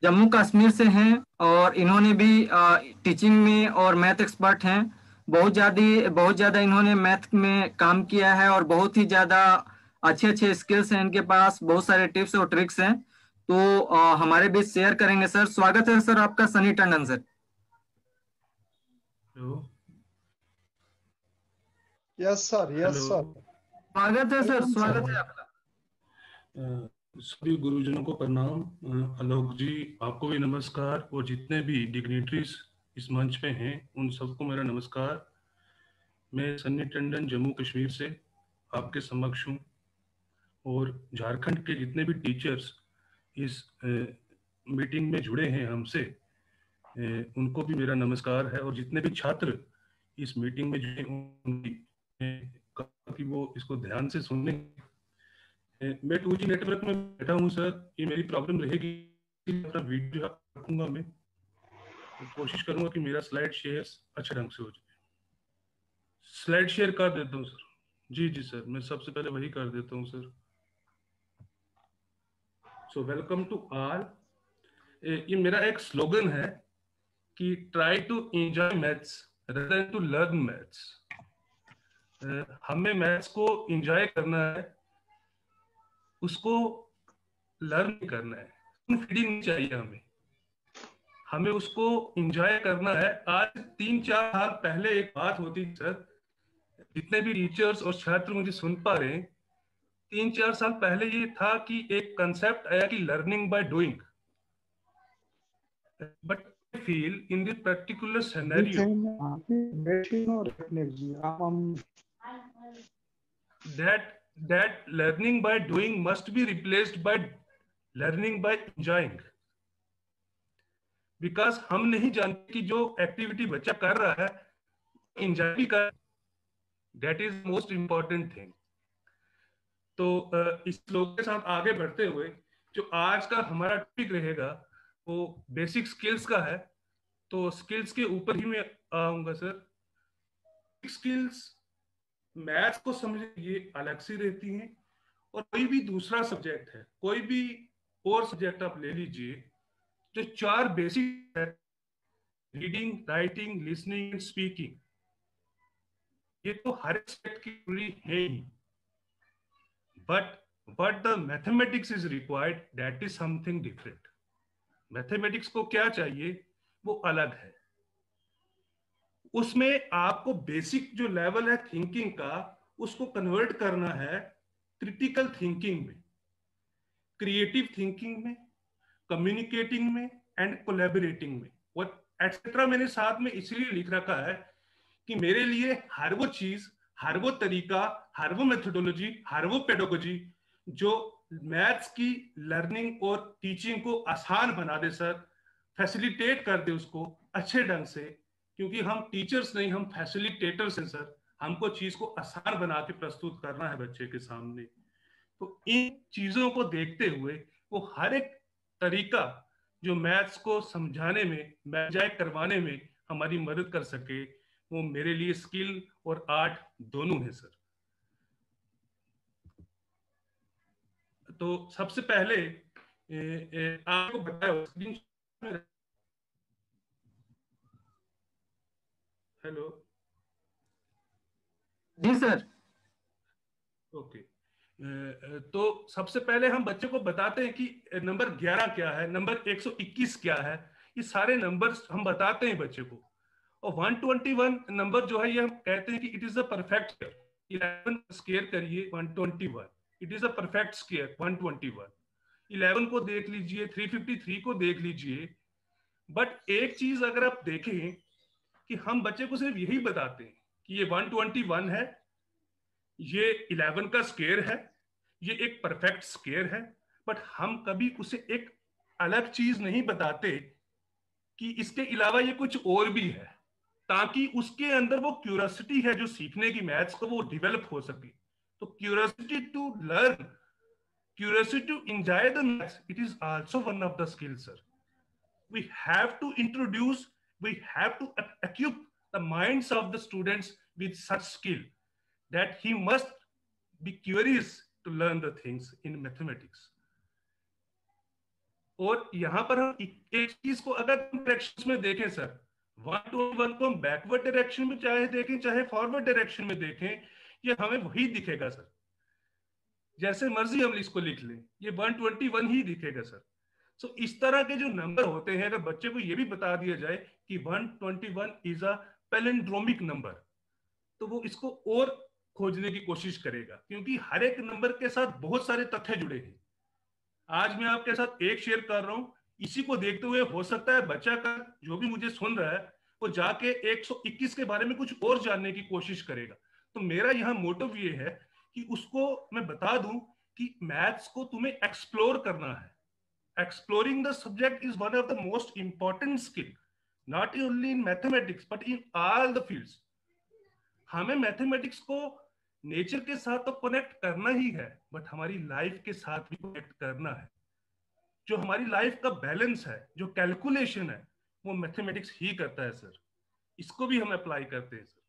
जम्मू कश्मीर से हैं और इन्होंने भी टीचिंग में और मैथ एक्सपर्ट हैं। बहुत ज़्यादा इन्होंने मैथ में काम किया है और बहुत ही ज़्यादा अच्छे स्किल्स हैं इनके पास, बहुत सारे टिप्स और ट्रिक्स हैं, तो हमारे बीच शेयर करेंगे सर। स्वागत है सर आपका Sunny Tandon sir. Yes sir, yes sir. स्वागत है सर, स्वागत है आपका। सभी गुरुजनों को प्रणाम। आलोक जी आपको भी नमस्कार, और जितने भी डिग्निटरीज इस मंच पे हैं उन सबको मेरा नमस्कार। मैं सन्नी टंडन जम्मू कश्मीर से आपके समक्ष हूँ, और झारखंड के जितने भी टीचर्स इस मीटिंग में जुड़े हैं हमसे, उनको भी मेरा नमस्कार है। और जितने भी छात्र इस मीटिंग में जुड़े उनकी कहा कि वो इसको ध्यान से सुने। मैं 2G नेटवर्क में बैठा हूँ सर, ये मेरी प्रॉब्लम रहेगी। अपना वीडियो रखूंगा, मैं कोशिश करूंगा कि मेरा स्लाइड शेयर अच्छे ढंग से हो जाए। स्लाइड शेयर कर देता हूँ सर। जी जी सर, मैं सबसे पहले वही कर देता हूँ sir. So welcome to all. ये मेरा एक स्लोगन है कि try to enjoy maths rather than to learn maths. हमें मैथ्स को एंजॉय करना है, उसको लर्न करना है, फीडिंग नहीं चाहिए हमें उसको एंजॉय करना है। आज 3-4 साल पहले एक बात होती सर, जितने भी टीचर्स और छात्र मुझे सुन पा रहे हैं, 3-4 साल पहले ये था कि एक कंसेप्ट आया कि learning by doing, but I feel in this particular scenario that learning by doing must be replaced by learning by enjoying, because हम नहीं जानते कि जो एक्टिविटी बच्चा कर रहा है एंजॉय भी कर, that is most important thing. तो इस लोग के साथ आगे बढ़ते हुए जो आज का हमारा टॉपिक रहेगा वो बेसिक स्किल्स का है, तो स्किल्स के ऊपर ही मैं आऊंगा सर। स्किल्स मैथ्स को समझे ये अलग सी रहती हैं, और कोई भी दूसरा सब्जेक्ट है, कोई भी और सब्जेक्ट आप ले लीजिए, जो 4 बेसिक है, reading, writing, listening and speaking, ये तो हर एक सब्जेक्ट की जरूरी है ही, but the mathematics is required, that is something different. Mathematics को क्या चाहिए वो अलग है। उसमें आपको बेसिक जो लेवल है थिंकिंग का, उसको कन्वर्ट करना है क्रिटिकल थिंकिंग में, क्रिएटिव थिंकिंग में, कम्युनिकेटिंग में एंड कोलैबोरेटिंग में, और एटसेट्रा मैंने साथ में इसलिए लिख रखा है कि मेरे लिए हर वो चीज, हर वो तरीका, हर वो मेथोडोलॉजी, हर वो पेडागोजी जो मैथ्स की लर्निंग और टीचिंग को आसान बना दे सर, फैसिलिटेट कर दे उसको अच्छे ढंग से, क्योंकि हम टीचर्स नहीं, हम फैसिलिटेटर्स हैं सर। हमको चीज को आसान बना के प्रस्तुत करना है बच्चे के सामने। तो इन चीजों को देखते हुए वो हर एक तरीका जो मैथ्स को समझाने में, मैजाइक करवाने में हमारी मदद कर सके, वो मेरे लिए स्किल और आर्ट दोनों है सर। तो सबसे पहले आपको बताया, हेलो जी सर। ओके, तो सबसे पहले हम बच्चे को बताते हैं कि नंबर 11 क्या है, नंबर 121 क्या है, ये सारे नंबर्स हम बताते हैं बच्चे को। और 121 नंबर जो है ये हम कहते हैं कि it is a perfect square. 11 square करिए 121, it is a perfect square 121। 11 को देख लीजिए, 353 को देख लीजिए। बट एक चीज अगर आप देखें कि हम बच्चे को सिर्फ यही बताते हैं कि ये 121 है, ये 11 का स्क्वायर है, ये एक परफेक्ट स्क्वायर है, बट हम कभी उसे एक अलग चीज नहीं बताते कि इसके अलावा ये कुछ और भी है, ताकि उसके अंदर वो क्यूरियोसिटी है जो सीखने की मैथ्स को, वो डेवलप हो सके। तो curiosity to learn, curiosity to enjoy the maths, it is also one of the skills sir. We have to introduce, we have to equip the minds of the students with such skill that he must be curious to learn the things in mathematics. और यहां पर हम एक चीज को अगर direction में देखें सर, 121 को हम बैकवर्ड डायरेक्शन में चाहे देखें चाहे फॉरवर्ड डायरेक्शन में देखें, ये हमें वही दिखेगा सर। जैसे मर्जी हम इसको लिख लें, ये 121 ही दिखेगा सर। सो इस तरह के जो नंबर होते हैं, अगर बच्चे को ये भी बता दिया जाए कि 121 इज अ पैलिंड्रोमिक नंबर, तो वो इसको और खोजने की कोशिश करेगा, क्योंकि हर एक नंबर के साथ बहुत सारे तथ्य जुड़े हैं। आज मैं आपके साथ एक शेयर कर रहा हूं, इसी को देखते हुए हो सकता है बच्चा का जो भी मुझे सुन रहा है वो जाके 121 के बारे में कुछ और जानने की कोशिश करेगा। तो मेरा यहाँ मोटिव ये है कि उसको मैं बता दूं कि मैथ्स को तुम्हें एक्सप्लोर करना है। Exploring the subject is one of the most important skill, not only in mathematics but in all the fields. हमें मैथमेटिक्स को नेचर के साथ तो कनेक्ट करना ही है, बट हमारी लाइफ के साथ भी कनेक्ट करना है। जो हमारी लाइफ का बैलेंस है, जो कैलकुलेशन है, वो मैथमेटिक्स ही करता है सर। इसको भी हम अप्लाई करते हैं सर।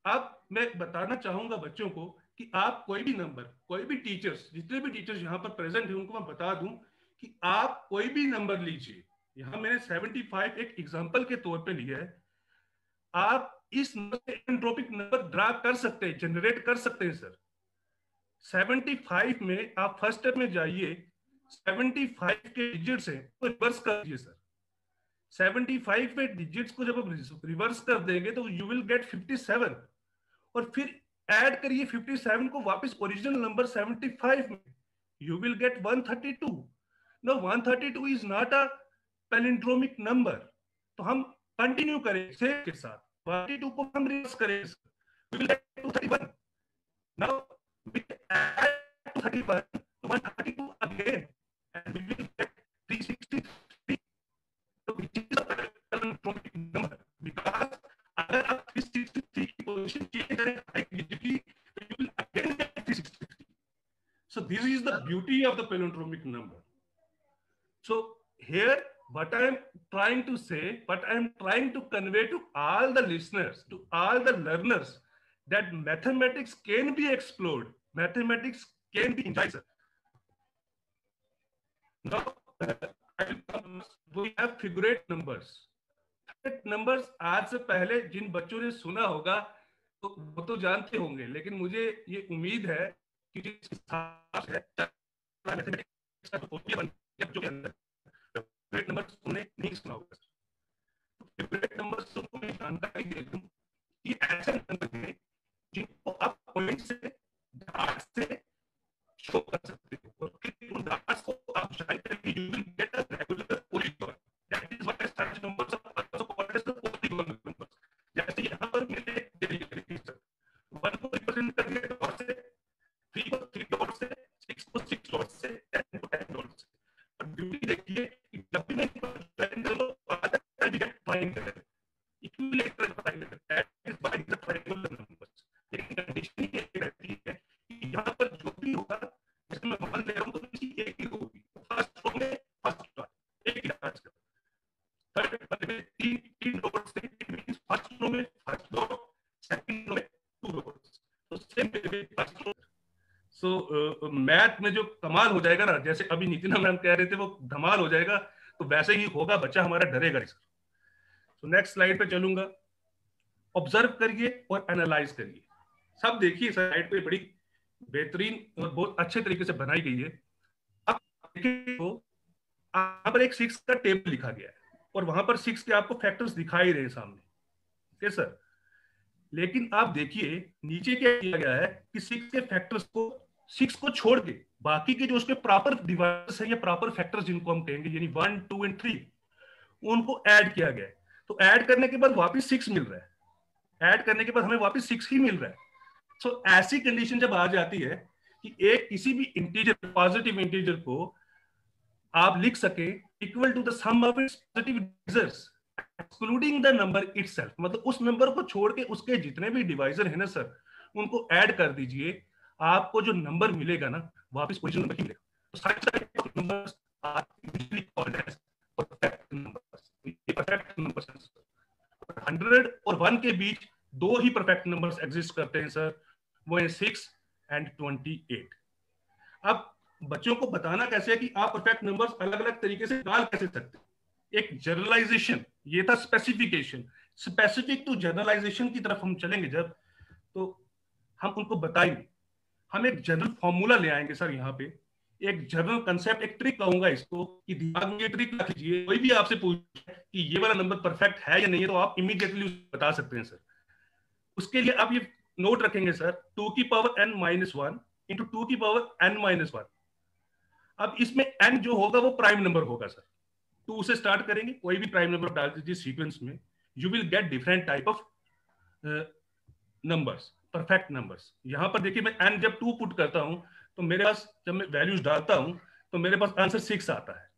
अब मैं बताना चाहूंगा बच्चों को कि आप कोई भी नंबर, कोई भी टीचर्स, जितने भी टीचर्स यहाँ पर प्रेजेंट हैं उनको मैं बता दूं कि आप कोई भी नंबर लीजिए। यहाँ मैंने 75 एक एग्जांपल के तौर पे लिया है। आप इस एंट्रोपिक नंबर ड्रा कर सकते हैं, जनरेट कर सकते हैं सर। 75 में आप फर्स्ट स्टेप में जाइए, 75 के डिजिट्स हैं तो रिवर्स कर दीजिए सर। 75 के डिजिट्स को जब आप रिवर्स कर देंगे तो यू विल गेट 57, और फिर ऐड करिए 57 को वापस ओरिजिनल नंबर 75 में, you will get 132। No 132 is not a palindromic number. तो हम कंटिन्यू करें सेम के साथ, 132 को हम रिवर्स करें, we will get 231। Now we add 231 to 132 again and we will get 363, so which is a palindromic number, because अगर आप 363 की पोजीशन चेंज करें हाइपोथेटिकली तो you will again get 363. So this is the beauty of the palindromic number. So here what I am trying to say, what I am trying to convey to all the listeners, to all the learners, that mathematics can be explored, mathematics can be enjoyed. Now we have figurate numbers. Numbers आज से पहले जिन बच्चों ने सुना होगा तो वो तो जानते होंगे, लेकिन मुझे ये उम्मीद है कि जिस हिसाब से नंबर्स उन्हें नहीं सुना होगा। फेवरेट नंबर्स तो मैं जानकारी दे दूं कि ऐसे नंबर हैं जिनको आप पॉइंट से डार्ट से शो कर सकते हो, और फिर उन डार्ट्स को आप शायद you will get a regular polygon. That is what such numbers are also called as the polygon numbers. जैसे यहां पर मैंने 1 को रिप्रेजेंट कर दिया डॉट से, 3 को 3 डॉट से, 6 को 6 डॉट से, 10 को 10 डॉट से। और ब्यूटी देखिए कि जब भी मैं ट्रायंगल लो आता है get triangle, equilateral triangle, that is by the triangular numbers. लेकिन कंडीशन ये रहती है कि यहां पर जो भी होगा, जैसे मैं 1 ले रहा हूं तो इसकी एक ही होगी, फर्स्ट रो में फर्स्ट डॉट एक ही डाटा, थर्ड में 3 डॉट से, इट मींस फर्स्ट रो में फर्स्ट डॉट, सेकंड रो में 2 डॉट्स। तो सेम वे फर्स्ट रो। सो मैथ में जो कमाल हो जाएगा ना, जैसे अभी नितिन मैम कह रहे थे वो धमाल हो जाएगा, तो वैसे ही होगा, बच्चा हमारा डरेगा नहीं सर। तो नेक्स्ट स्लाइड पे चलूंगा। ऑब्जर्व करिए और एनालाइज करिए। सब देखिए स्लाइड पे बड़ी बेहतरीन और बहुत अच्छे तरीके से बनाई गई है। अब देखिए तो यहाँ पर एक 6 का टेबल लिखा गया है और वहां पर 6 के आपको फैक्टर्स दिखाई रहे हैं सामने, ठीक सर। लेकिन आप देखिए नीचे क्या किया गया है कि 6 के फैक्टर्स को, 6 को छोड़ के बाकी के जो उसके प्रॉपर डिवाइस है या प्रॉपर फैक्टर्स जिनको हम कहेंगे, यानी 1, 2 एंड 3, उनको ऐड किया गया है। तो ऐड करने के बाद वापस 6 मिल रहा है, ऐड करने के बाद हमें वापस 6 ही मिल रहा है। सो ऐसी कंडीशन जब आ जाती है कि एक किसी भी इंटीजर, पॉजिटिव इंटीजर को आप लिख सके equal to the sum of its positive divisors excluding the number itself, मतलब उस नंबर को छोड़ के उसके जितने भी डिवाइजर है ना सर, उनको ऐड कर दीजिए, आपको जो नंबर मिलेगा ना वापस ओरिजिनल नंबर ही मिलेगा। तो सारे numbers are usually called as perfect numbers. ये परफेक्ट नंबर्स हैं। 100 और 1 के बीच 2 ही परफेक्ट नंबर्स एग्जिस्ट करते हैं सर, वो है 6 एंड 28। अब बच्चों को बताना कैसे है कि आप परफेक्ट नंबर्स अलग अलग तरीके से निकाल कैसे सकते हैं। एक जनरलाइजेशन, ये था स्पेसिफिकेशन। स्पेसिफिक टू जनरलाइजेशन की तरफ हम चलेंगे जब, तो हम उनको बताएंगे। हम एक जनरल फॉर्मूला ले आएंगे सर, यहाँ पे एक जनरल कंसेप्ट, एक ट्रिक कहूंगा इसको, कि दिमाग में ये ट्रिक रख लीजिए। कोई भी आपसे पूछे कि ये वाला नंबर परफेक्ट है या नहीं है, तो आप इमीडिएटली बता सकते हैं सर। उसके लिए आप ये नोट रखेंगे सर, 2 की पावर n-1 इंटू 2 की पावर n-1। अब इसमें n जो होगा वो प्राइम नंबर होगा सर। 2 से स्टार्ट करेंगे, कोई भी प्राइम नंबर डाल दीजिए सीक्वेंस में, you will get different type of numbers, perfect numbers. यहां पर देखिए मैं n जब 2 पुट करता हूं तो मेरे पास, जब मैं वैल्यूज डालता हूं तो मेरे पास आंसर 6 आता है,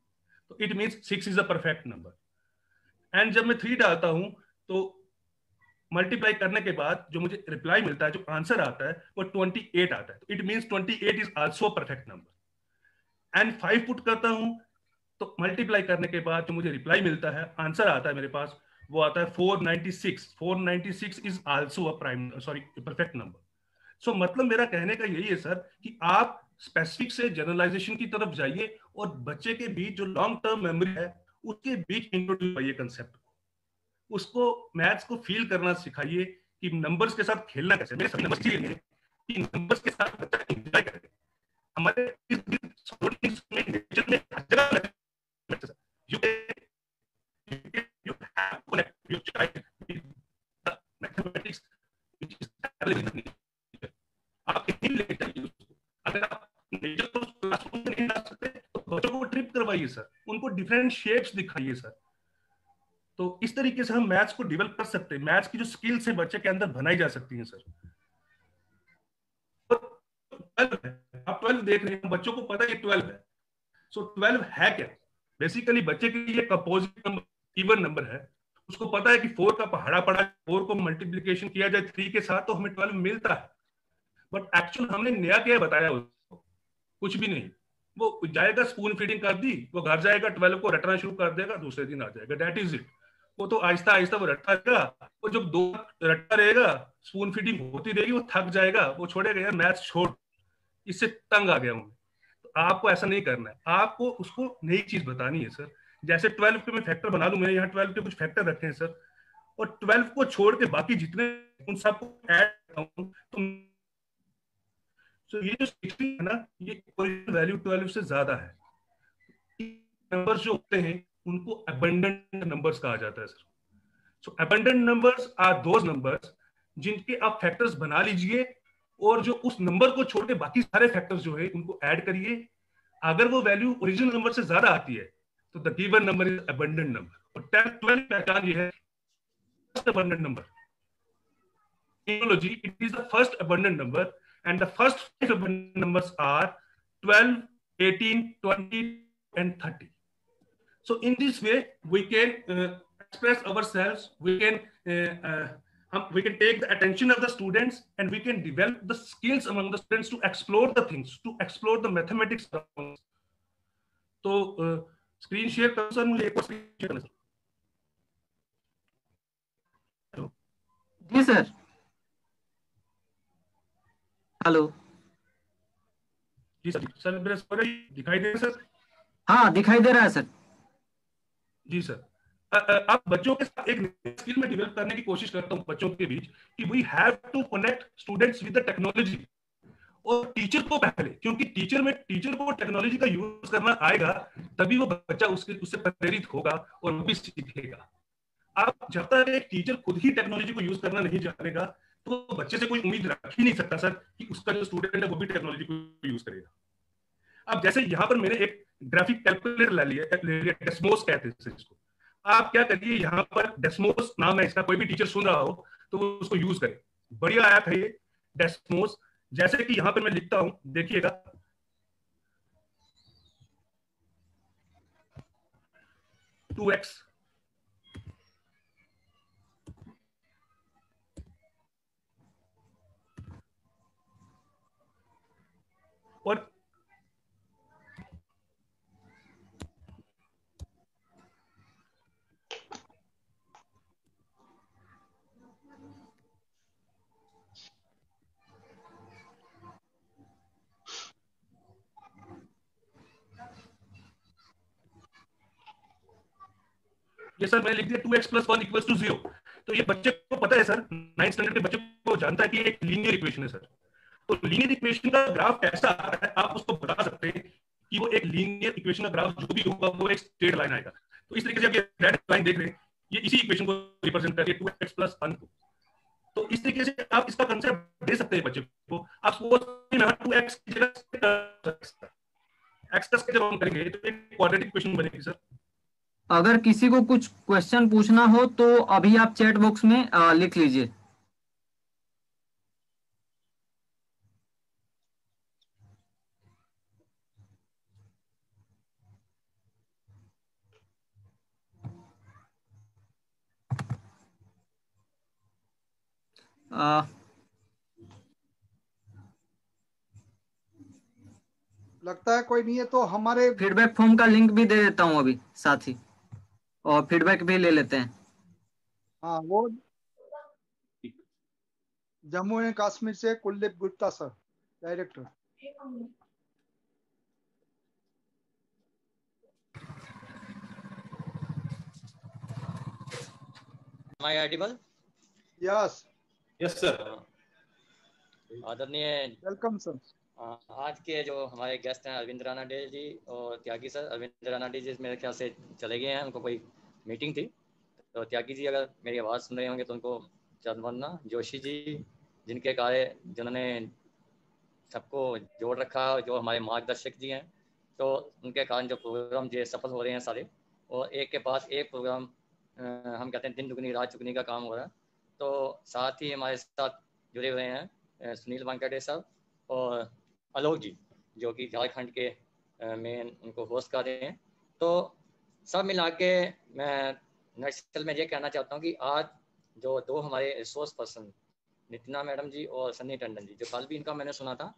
तो it means 6 is a perfect number. And जब मैं 3 डालता हूं तो मल्टीप्लाई करने के बाद जो मुझे रिप्लाई मिलता है, जो आंसर आता है, वो 28 आता है, तो it means 28 is also perfect number. And 5 put करता हूं तो मल्टीप्लाई करने के बाद जो मुझे रिप्लाई मिलता है, आंसर आता है मेरे पास, वो आता है 496। 496 is also a perfect number. So मतलब मेरा कहने का यही है सर कि आप स्पेसिफिक से जनरलाइजेशन की तरफ जाइए और बच्चे के बीच जो लॉन्ग टर्म मेमोरी है उसके बीच इंट्रोड्यूस करिए कंसेप्ट को, उसको मैथ्स को फील करना सिखाइए कि नंबर्स के साथ खेलना कैसे। मेरे सभी नंबर्स चाहिए कि नंबर्स के साथ बच्चा एंजॉय करे। हमारे you have to connect your child with the mathematics which is available. आप नहीं ले जाइए उसको। अगर आप नेचर को क्लासरूम में नहीं ला सकते तो बच्चों को ट्रिप करवाइए सर, उनको डिफरेंट शेप्स दिखाइए सर। तो इस तरीके से हम मैथ्स को डेवलप कर सकते हैं, मैथ्स की जो स्किल्स है बच्चे के अंदर बनाई जा सकती हैं सर। आप 12 देख रहे हैं, बच्चों को पता है 12 है। सो 12 है क्या? बेसिकली बच्चे के लिए कंपोजिट नंबर, इवन नंबर है। उसको पता है कि 4 का पहाड़ा पड़ा, 4 को मल्टीप्लिकेशन किया जाए 3 के साथ तो हमें 12 मिलता है। बट एक्चुअल हमने नया क्या बताया उसको? कुछ भी नहीं। वो जाएगा, स्पून फीडिंग कर दी, वो घर जाएगा, 12 को रटना शुरू कर देगा, दूसरे दिन आ जाएगा, दैट इज इट। वो तो आहिस्ता आहिस्ता वो रटता रहेगा, वो जब 2 रटता रहेगा, स्पून फीडिंग होती रहेगी, वो थक जाएगा, वो छोड़ेगा, यार मैथ्स छोड़, इससे तंग आ गया हूँ। तो आपको ऐसा नहीं करना है, आपको उसको नई चीज बतानी है सर जैसे 12 के मैं फैक्टर बना लूं, मैं यहाँ 12 के कुछ फैक्टर रखे हैं सर, और 12 को छोड़ के बाकी जितने उन सबको ऐड करता हूं, तो ये जो 16 है ना, ये ओरिजिनल वैल्यू 12 से ज्यादा है। नंबर्स जो होते हैं उनको अबंडेंट नंबर्स कहा जाता है sir. So abundant numbers are those numbers जिनके आप फैक्टर्स बना लीजिए, और जो उस नंबर को छोड़ के बाकी सारे फैक्टर्स जो है उनको ऐड करिए। अगर वो वैल्यू ओरिजिनल नंबर से ज्यादा आती है तो the given number is abundant number. और 12 पहचान ये है first abundant number. Etymology, it is the first abundant number, and the first 5 abundant numbers are 12, 18, 20, and 30. So in this way, we can express ourselves. We can take the attention of the students, and we can develop the skills among the students to explore the things, to explore the mathematics. तो screen share करो sir, मुझे एक और screen share करना sir. जी sir. Hello जी sir. Sir मेरा दिखाई दे रहा है सर? हाँ दिखाई दे रहा है सर। जी सर। आप बच्चों के साथ एक स्किल में डेवलप करने की कोशिश करता हूँ बच्चों के बीच कि we have to connect students with the technology, और टीचर को पहले, क्योंकि टीचर को टेक्नोलॉजी का यूज करना आएगा तभी वो बच्चा उससे प्रेरित होगा और वो भी सीखेगा। आप जब तक एक टीचर खुद ही टेक्नोलॉजी को यूज करना नहीं जानेगा तो बच्चे से कोई उम्मीद रख ही नहीं सकता सर कि उसका जो स्टूडेंट है वो भी टेक्नोलॉजी को यूज करेगा। अब जैसे यहाँ पर मैंने एक ग्राफिक कैलकुलेटर ले लिया, डेस्मोस कहते हैं इसको। आप क्या करिए, यहाँ पर डेस्मोस नाम है इसका, कोई भी टीचर सुन रहा हो तो वो उसको यूज करे। बढ़िया ऐप है ये डेस्मोस। जैसे कि यहाँ पर मैं लिखता हूं, देखिएगा 2x और ये सर मैं लिख दिया 2x + 1 = 0। तो ये बच्चे को पता है सर, 9th स्टैंडर्ड के बच्चे को जानता है कि एक लीनियर इक्वेशन है सर। तो लीनियर इक्वेशन का ग्राफ कैसा आ रहा है आप उसको बता सकते हैं कि वो एक लीनियर इक्वेशन का ग्राफ जो भी होगा वो एक स्ट्रेट लाइन आएगा। तो इस तरीके से आप ये रेड लाइन देख रहे हैं, ये इसी इक्वेशन को रिप्रेजेंट करती है 2x + 1 को। तो इस तरीके से आप इसका कांसेप्ट दे सकते हैं बच्चे को। आप सपोज 2x की जगह x की जगह करेंगे तो एक क्वाड्रेटिक इक्वेशन बनेगी सर। अगर किसी को कुछ क्वेश्चन पूछना हो तो अभी आप चैट बॉक्स में लिख लीजिए। लगता है कोई नहीं है तो हमारे फीडबैक फॉर्म का लिंक भी दे देता हूं अभी साथ ही, और फीडबैक भी ले लेते हैं। हाँ, वो जम्मू एंड कश्मीर से Kuldeep Gupta sir, director. Am I audible? Yes yes sir. आदरणीय वेलकम सर। आज के जो हमारे गेस्ट हैं अरविंद राणा डे जी और त्यागी सर। अरविंद राणा डे जी मेरे ख्याल से चले गए हैं, उनको कोई मीटिंग थी। तो त्यागी जी अगर मेरी आवाज़ सुन रहे होंगे तो उनको चंदवंदना। जोशी जी जिनके कार्य जिन्होंने सबको जोड़ रखा, जो हमारे मार्गदर्शक जी हैं, तो उनके कारण जो प्रोग्राम जो सफल हो रहे हैं सारे, और एक के बाद एक प्रोग्राम हम कहते हैं दिन दुगनी रात चुगनी का काम हो रहा है। तो साथ ही हमारे साथ जुड़े हुए हैं सुनील वानखेड़े साहब और आलोक जी, जो कि झारखंड के मेन उनको होस्ट कर रहे हैं। तो सब मिला के मैं नक्सल में ये कहना चाहता हूँ कि आज जो दो हमारे रिसोर्स पर्सन नितिना मैडम जी और सन्नी टंडन जी, जो कल भी इनका मैंने सुना था,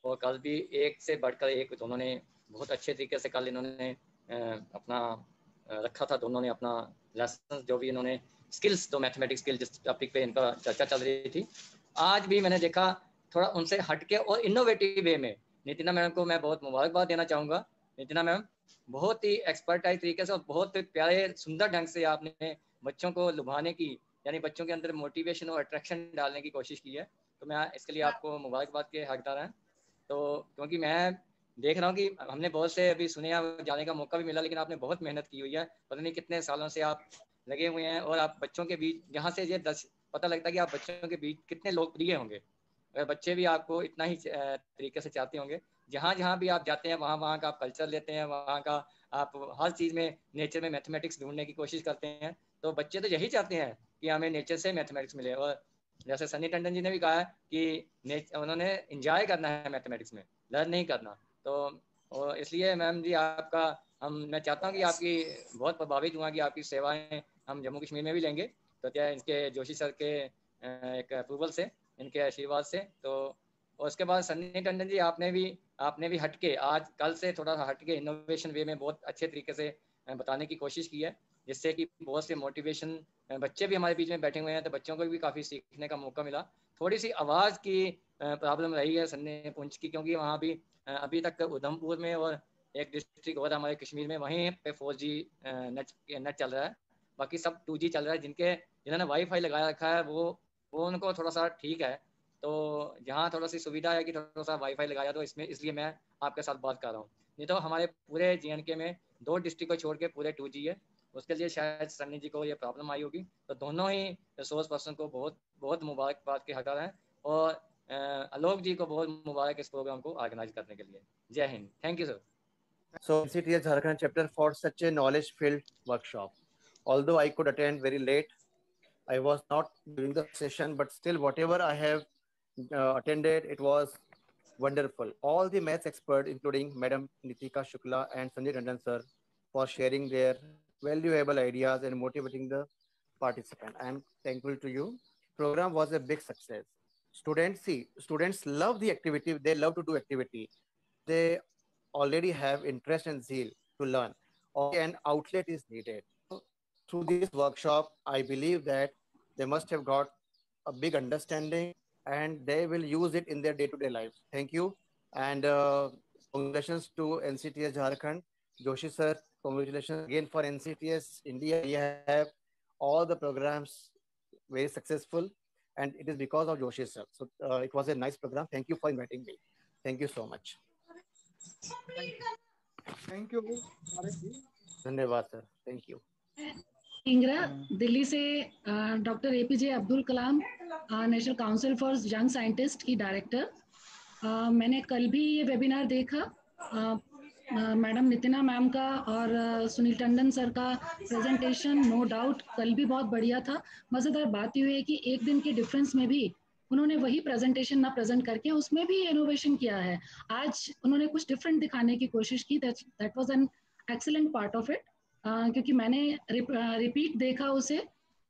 और कल भी एक से बढ़कर एक उन्होंने बहुत अच्छे तरीके से कल इन्होंने अपना रखा था। दोनों ने अपना लेसन जो भी इन्होंने स्किल्स, जो मैथमेटिक्स स्किल जिस टॉपिक पे इनका चर्चा चल रही थी, आज भी मैंने देखा थोड़ा उनसे हटके और इनोवेटिव वे में नितिना मैडम को मैं बहुत मुबारकबाद देना चाहूँगा। नितिना मैम, बहुत ही एक्सपर्टाइज तरीके से और बहुत प्यारे सुंदर ढंग से आपने बच्चों को लुभाने की, यानी बच्चों के अंदर मोटिवेशन और अट्रैक्शन डालने की कोशिश की है। तो मैं इसके लिए आपको मुबारकबाद के हकदार हैं। तो क्योंकि मैं देख रहा हूँ कि हमने बहुत से अभी सुने जाने का मौका भी मिला, लेकिन आपने बहुत मेहनत की हुई है, पता नहीं कितने सालों से आप लगे हुए हैं, और आप बच्चों के बीच, यहाँ से ये पता लगता है कि आप बच्चों के बीच कितने लोकप्रिय होंगे। अगर बच्चे भी आपको इतना ही तरीके से चाहते होंगे, जहाँ जहाँ भी आप जाते हैं वहाँ वहाँ का आप कल्चर लेते हैं, वहाँ का आप हर चीज़ में नेचर में मैथमेटिक्स ढूंढने की कोशिश करते हैं। तो बच्चे तो यही चाहते हैं कि हमें नेचर से मैथमेटिक्स मिले, और जैसे सन्नी टंडन जी ने भी कहा है कि उन्होंने इंजॉय करना है मैथमेटिक्स में, लर्न नहीं करना। तो और इसलिए मैम जी आपका मैं चाहता हूँ कि आपकी बहुत प्रभावित हुआ कि आपकी सेवाएं हम जम्मू कश्मीर में भी लेंगे। तो क्या इनके जोशी सर के एक अप्रूवल से, इनके आशीर्वाद से। तो और उसके बाद सन्नी टंडन जी आपने भी हटके, आज कल से थोड़ा सा हटके इनोवेशन वे में बहुत अच्छे तरीके से बताने की कोशिश की है, जिससे कि बहुत से मोटिवेशन बच्चे भी हमारे बीच में बैठे हुए हैं, तो बच्चों को भी काफ़ी सीखने का मौका मिला। थोड़ी सी आवाज़ की प्रॉब्लम रही है सन्नी पुंछ की, क्योंकि वहाँ भी अभी तक उधमपुर में और एक डिस्ट्रिक्ट और हमारे कश्मीर में वहीं पे 4G नेट चल रहा है, बाकी सब 2G चल रहा है। जिन्होंने वाईफाई लगा रखा है वो उनको थोड़ा सा ठीक है। तो यहाँ थोड़ा सी सुविधा है कि थोड़ा सा वाईफाई लगाया, तो इसलिए मैं आपके साथ बात कर रहा हूँ। नहीं तो हमारे पूरे JNK में 2 डिस्ट्रिक्ट को छोड़ के पूरे 2G है, उसके लिए शायद सन्नी जी को ये प्रॉब्लम आई होगी। तो दोनों ही रिसोर्स पर्सन को बहुत बहुत मुबारकबाद के हकदार हैं, और आलोक जी को बहुत मुबारक इस प्रोग्राम को ऑर्गेनाइज करने के लिए। जय Hind. Thank you sir. So NCTS Jharkhand chapter for such a knowledge-filled workshop. Although I could attend very late, I was not during the session, but still whatever I have attended, it was wonderful. All the maths experts, including Madam Nitika Shukla and Sanjay Tandon sir, for sharing their valuable ideas and motivating the participant. I am thankful to you. Program was a big success. Students love the activity. They love to do activity. They already have interest and zeal to learn. An outlet is needed. Through this workshop, I believe that they must have got a big understanding and they will use it in their day-to-day lives. Thank you. And congratulations to NCTS Jharkhand. Joshi sir, congratulations again for NCTS India. We have all the programs very successful, and it is because of Joshi sir. So it was a nice program. Thank you for inviting me. Thank you so much. Thank you. धन्यवाद sir. Thank you. इंगरा दिल्ली से doctor APJ Abdul Kalam national council for young scientist की director. मैंने कल भी ये webinar देखा, madam नितिना ma'am का और सुनील टंडन सर का प्रेजेंटेशन नो डाउट कल भी बहुत बढ़िया था। मज़ेदार बात ये है कि एक दिन के डिफरेंस में भी उन्होंने वही प्रेजेंटेशन ना प्रेजेंट करके उसमें भी इनोवेशन किया है। आज उन्होंने कुछ डिफरेंट दिखाने की कोशिश की। That was an excellent part of it, क्योंकि मैंने रिपीट देखा उसे,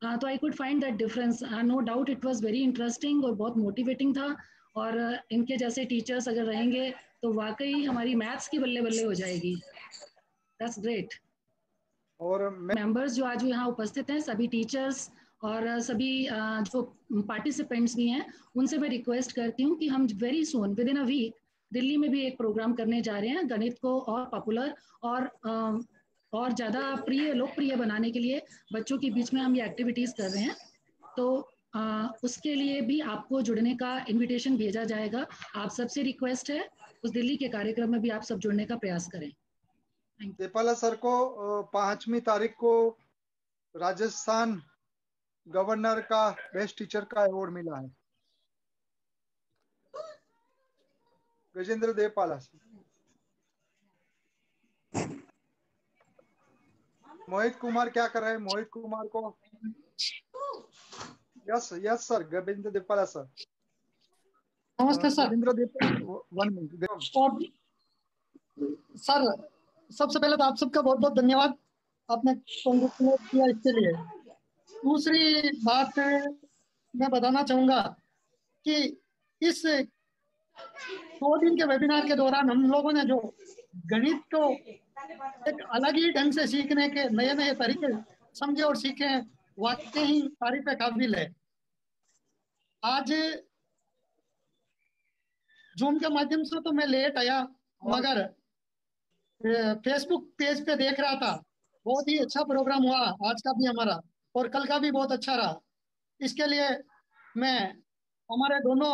तो I could find that difference. No doubt it was very interesting और बहुत मोटिवेटिंग था, और इनके जैसे टीचर्स अगर रहेंगे तो वाकई हमारी मैथ्स की बल्ले बल्ले हो जाएगी। That's great. और मेंबर्स जो आज यहाँ उपस्थित हैं, सभी टीचर्स और सभी जो पार्टिसिपेंट्स भी हैं, उनसे मैं रिक्वेस्ट करती हूँ कि हम very soon within a week Delhi में भी एक प्रोग्राम करने जा रहे हैं गणित को और पॉपुलर और ज़्यादा लोकप्रिय बनाने के लिए बच्चों के बीच में हम ये एक्टिविटीज़ कर रहे हैं। तो उसके लिए भी आपको जुड़ने का इनविटेशन भेजा जाएगा। आप सबसे रिक्वेस्ट है उस दिल्ली के कार्यक्रम में भी आप सब जुड़ने का प्रयास करें। देपाला सर को 5वीं तारीख को राजस्थान गवर्नर का बेस्ट टीचर का अवार्ड मिला है। गजेंद्र देपाला सर। मोहित कुमार क्या कर रहे हैं? मोहित कुमार को yes sir. Gajendra Depala sir. नमस्ते सर। Gajendra Depala 1 minute sir. सबसे पहले तो आप सबका बहुत बहुत धन्यवाद, आपने कांग्रेचुलेट किया इसके लिए। दूसरी बात मैं बताना चाहूँगा कि इस 2 दिन के वेबिनार के दौरान हम लोगों ने जो गणित को एक अलग ही ढंग से सीखने के नए नए तरीके समझे और सीखे, वाकई ही तारीफ काबिल है। आज जूम के माध्यम से तो मैं लेट आया, मगर फेसबुक पेज पे देख रहा था, बहुत ही अच्छा प्रोग्राम हुआ आज का भी हमारा, और कल का भी बहुत अच्छा रहा। इसके लिए मैं हमारे दोनों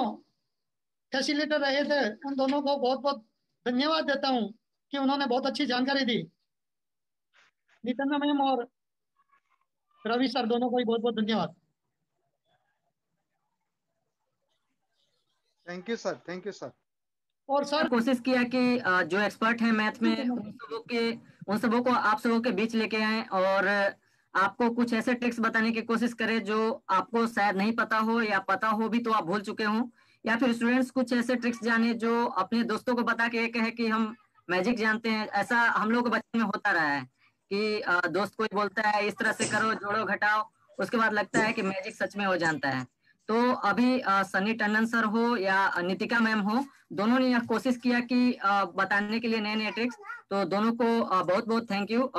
फैसिलिटेटर रहे थे उन दोनों को बहुत बहुत धन्यवाद देता हूँ कि उन्होंने बहुत अच्छी जानकारी दी। नितिन मैम और रवि सर दोनों को ही बहुत बहुत धन्यवाद। Thank you sir, thank you sir. और सर कोशिश किया कि जो एक्सपर्ट हैं मैथ में उन सबों को आप सबों के बीच लेके आए और आपको कुछ ऐसे ट्रिक्स बताने की कोशिश करें जो आपको शायद नहीं पता हो, या पता हो भी तो आप भूल चुके हों, या फिर स्टूडेंट्स कुछ ऐसे ट्रिक्स जाने जो अपने दोस्तों को बता के ये कहे कि हम मैजिक जानते हैं। ऐसा हम लोग के बचपन में होता रहा है कि दोस्त कोई बोलता है इस तरह से करो, जोड़ो घटाओ, उसके बाद लगता है कि मैजिक सच में हो जानता है। तो अभी सनी टंडन सर हो या नितिका मैम हो, दोनों ने यह कोशिश किया कि बताने के लिए नए नए ट्रिक्स, तो दोनों को बहुत बहुत थैंक यू।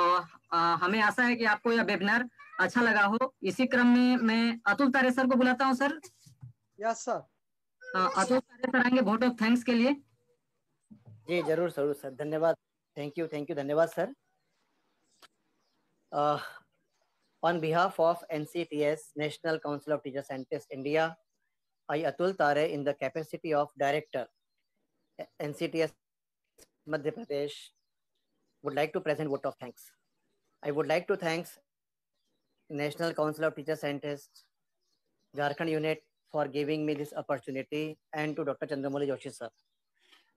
हमें आशा है कि आपको यह वेबिनार अच्छा लगा हो। इसी क्रम में मैं अतुल तारे सर को बुलाता हूं। Sir yes sir. अतुल तारे सर आएंगे वोट ऑफ थैंक्स के लिए। जी जरूर जरूर सर, धन्यवाद। थैंक यू, धन्यवाद sir. On behalf of NCTS, National Council of Teacher Scientists India, I Atul Tare, in the capacity of Director, NCTS Madhya Pradesh, would like to present vote of thanks. I would like to thank National Council of Teacher Scientists, Jharkhand unit, for giving me this opportunity, and to Dr. Chandramouli Joshi sir.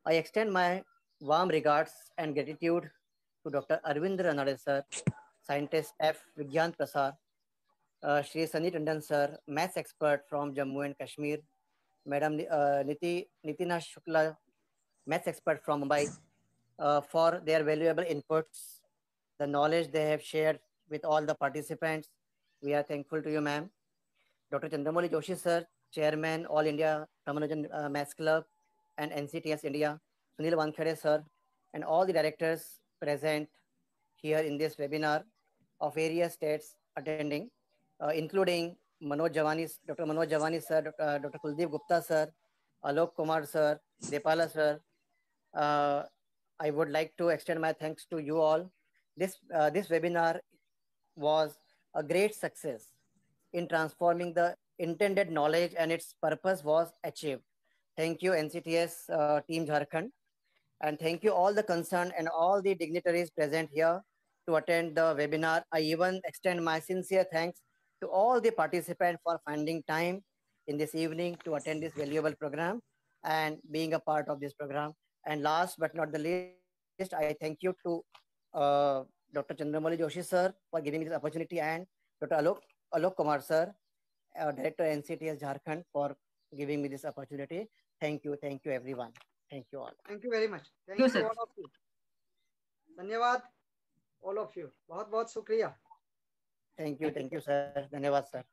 I extend my warm regards and gratitude to Dr. Arvind Ranade sir, Scientist F. Vigyan Prasar, Shri Sunny Tandon sir, maths expert from Jammu and Kashmir, Madam Nitina Shukla, maths expert from Mumbai, for their valuable inputs, the knowledge they have shared with all the participants. We are thankful to you, ma'am. Dr. Chandramouli Joshi sir, Chairman, All India Ramanujan Maths Club and NCTS India, Sunil Wankhede sir, and all the directors present here in this webinar of various states attending, including Manoj Javani, Dr. Manoj Javani sir, Dr. Kuldeep Gupta sir, Alok Kumar sir, Depala sir. I would like to extend my thanks to you all. This webinar was a great success in transforming the intended knowledge, and its purpose was achieved. Thank you, NCTS Team Jharkhand, and thank you all the concerned and all the dignitaries present here to attend the webinar. I even extend my sincere thanks to all the participants for finding time in this evening to attend this valuable program and being a part of this program. And last but not the least, I thank you to Dr. Chandramouli Joshi sir for giving me this opportunity, and Dr. Alok Kumar sir, Director NCTS Jharkhand, for giving me this opportunity. Thank you everyone. Thank you all. Thank you very much. Thank you all of you. धन्यवाद all of you. बहुत बहुत शुक्रिया. Thank you sir. धन्यवाद sir.